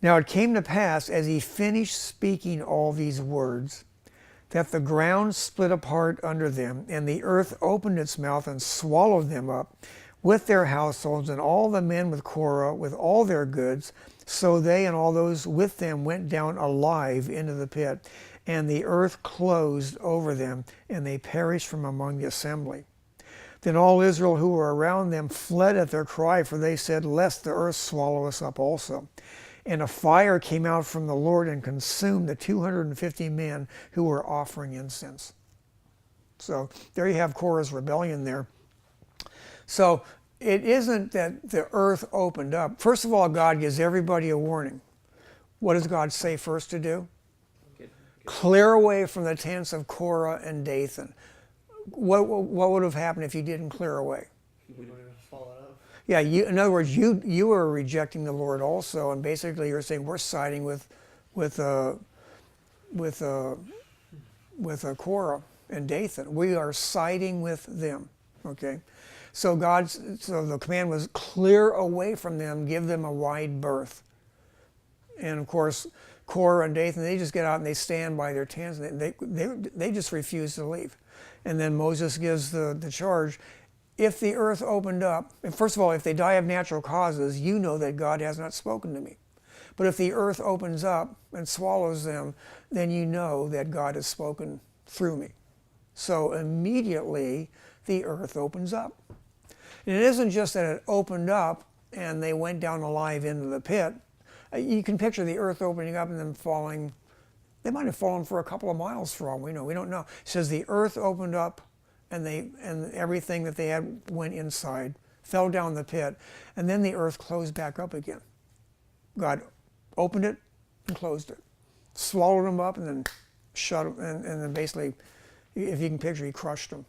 Now it came to pass, as he finished speaking all these words, that the ground split apart under them, and the earth opened its mouth and swallowed them up, with their households, and all the men with Korah, with all their goods. So they and all those with them went down alive into the pit, and the earth closed over them, and they perished from among the assembly. Then all Israel who were around them fled at their cry, for they said, lest the earth swallow us up also. And a fire came out from the Lord and consumed the 250 men who were offering incense. So there you have Korah's rebellion there. So it isn't that the earth opened up. First of all, God gives everybody a warning. What does God say first to do? Clear away from the tents of Korah and Dathan. What would have happened if you didn't clear away? We would have fallen up. Yeah, in other words, you are rejecting the Lord also, and basically you're saying we're siding with Korah and Dathan. We are siding with them. Okay. So the command was clear away from them, give them a wide berth. And of course, Korah and Dathan, they just get out and they stand by their tents, and they just refuse to leave. And then Moses gives the charge, if the earth opened up, and first of all, if they die of natural causes, you know that God has not spoken to me. But if the earth opens up and swallows them, then you know that God has spoken through me. So immediately the earth opens up. And it isn't just that it opened up and they went down alive into the pit. You can picture the earth opening up and them falling. They might have fallen for a couple of miles for all we know. We don't know. It says the earth opened up and everything that they had went inside, fell down the pit, and then the earth closed back up again. God opened it and closed it, swallowed them up, and then shut them, and then basically, if you can picture, he crushed them.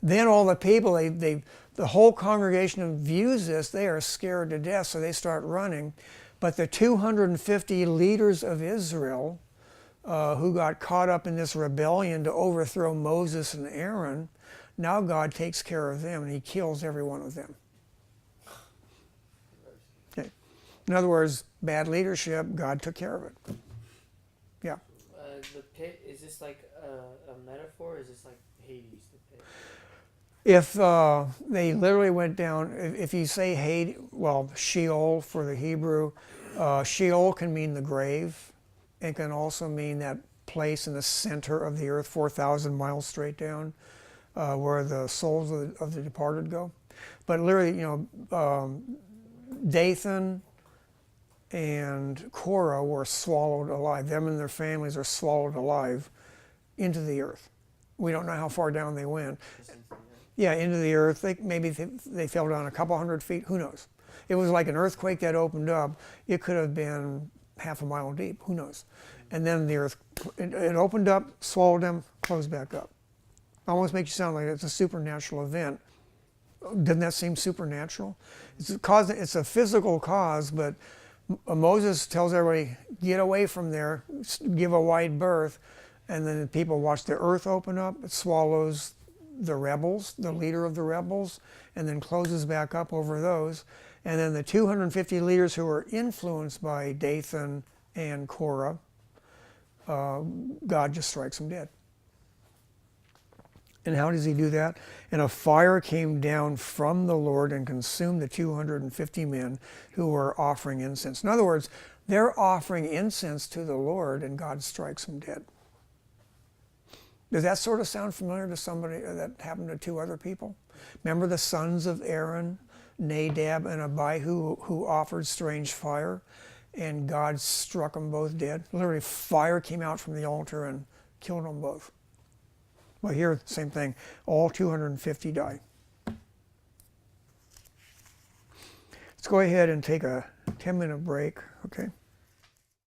Then all the people, the whole congregation views this. They are scared to death, so they start running. But the 250 leaders of Israel, who got caught up in this rebellion to overthrow Moses and Aaron, now God takes care of them and he kills every one of them. Okay. In other words, bad leadership, God took care of it. Yeah. The pit, is this like a metaphor, or is this like Hades, the pit? If they literally went down, if you say Hades, well, Sheol for the Hebrew, Sheol can mean the grave. It can also mean that place in the center of the earth, 4,000 miles straight down, where the souls of the departed go. But literally, Dathan and Korah were swallowed alive. Them and their families are swallowed alive into the earth. We don't know how far down they went. Yeah, into the earth. Maybe they fell down a couple hundred feet. Who knows? It was like an earthquake that opened up. It could have been half a mile deep. Who knows? And then the earth, it opened up, swallowed them, closed back up. Almost makes you sound like it's a supernatural event. Doesn't that seem supernatural? It's a physical cause, but Moses tells everybody, get away from there, give a wide berth, and then people watch the earth open up, it swallows the rebels, the leader of the rebels, and then closes back up over those. And then the 250 leaders who were influenced by Dathan and Korah, God just strikes them dead. And how does he do that? And a fire came down from the Lord and consumed the 250 men who were offering incense. In other words, they're offering incense to the Lord and God strikes them dead. Does that sort of sound familiar to somebody that happened to two other people? Remember the sons of Aaron, Nadab and Abihu, who offered strange fire, and God struck them both dead? Literally, fire came out from the altar and killed them both. Well, here, same thing. All 250 die. Let's go ahead and take a 10-minute break, okay?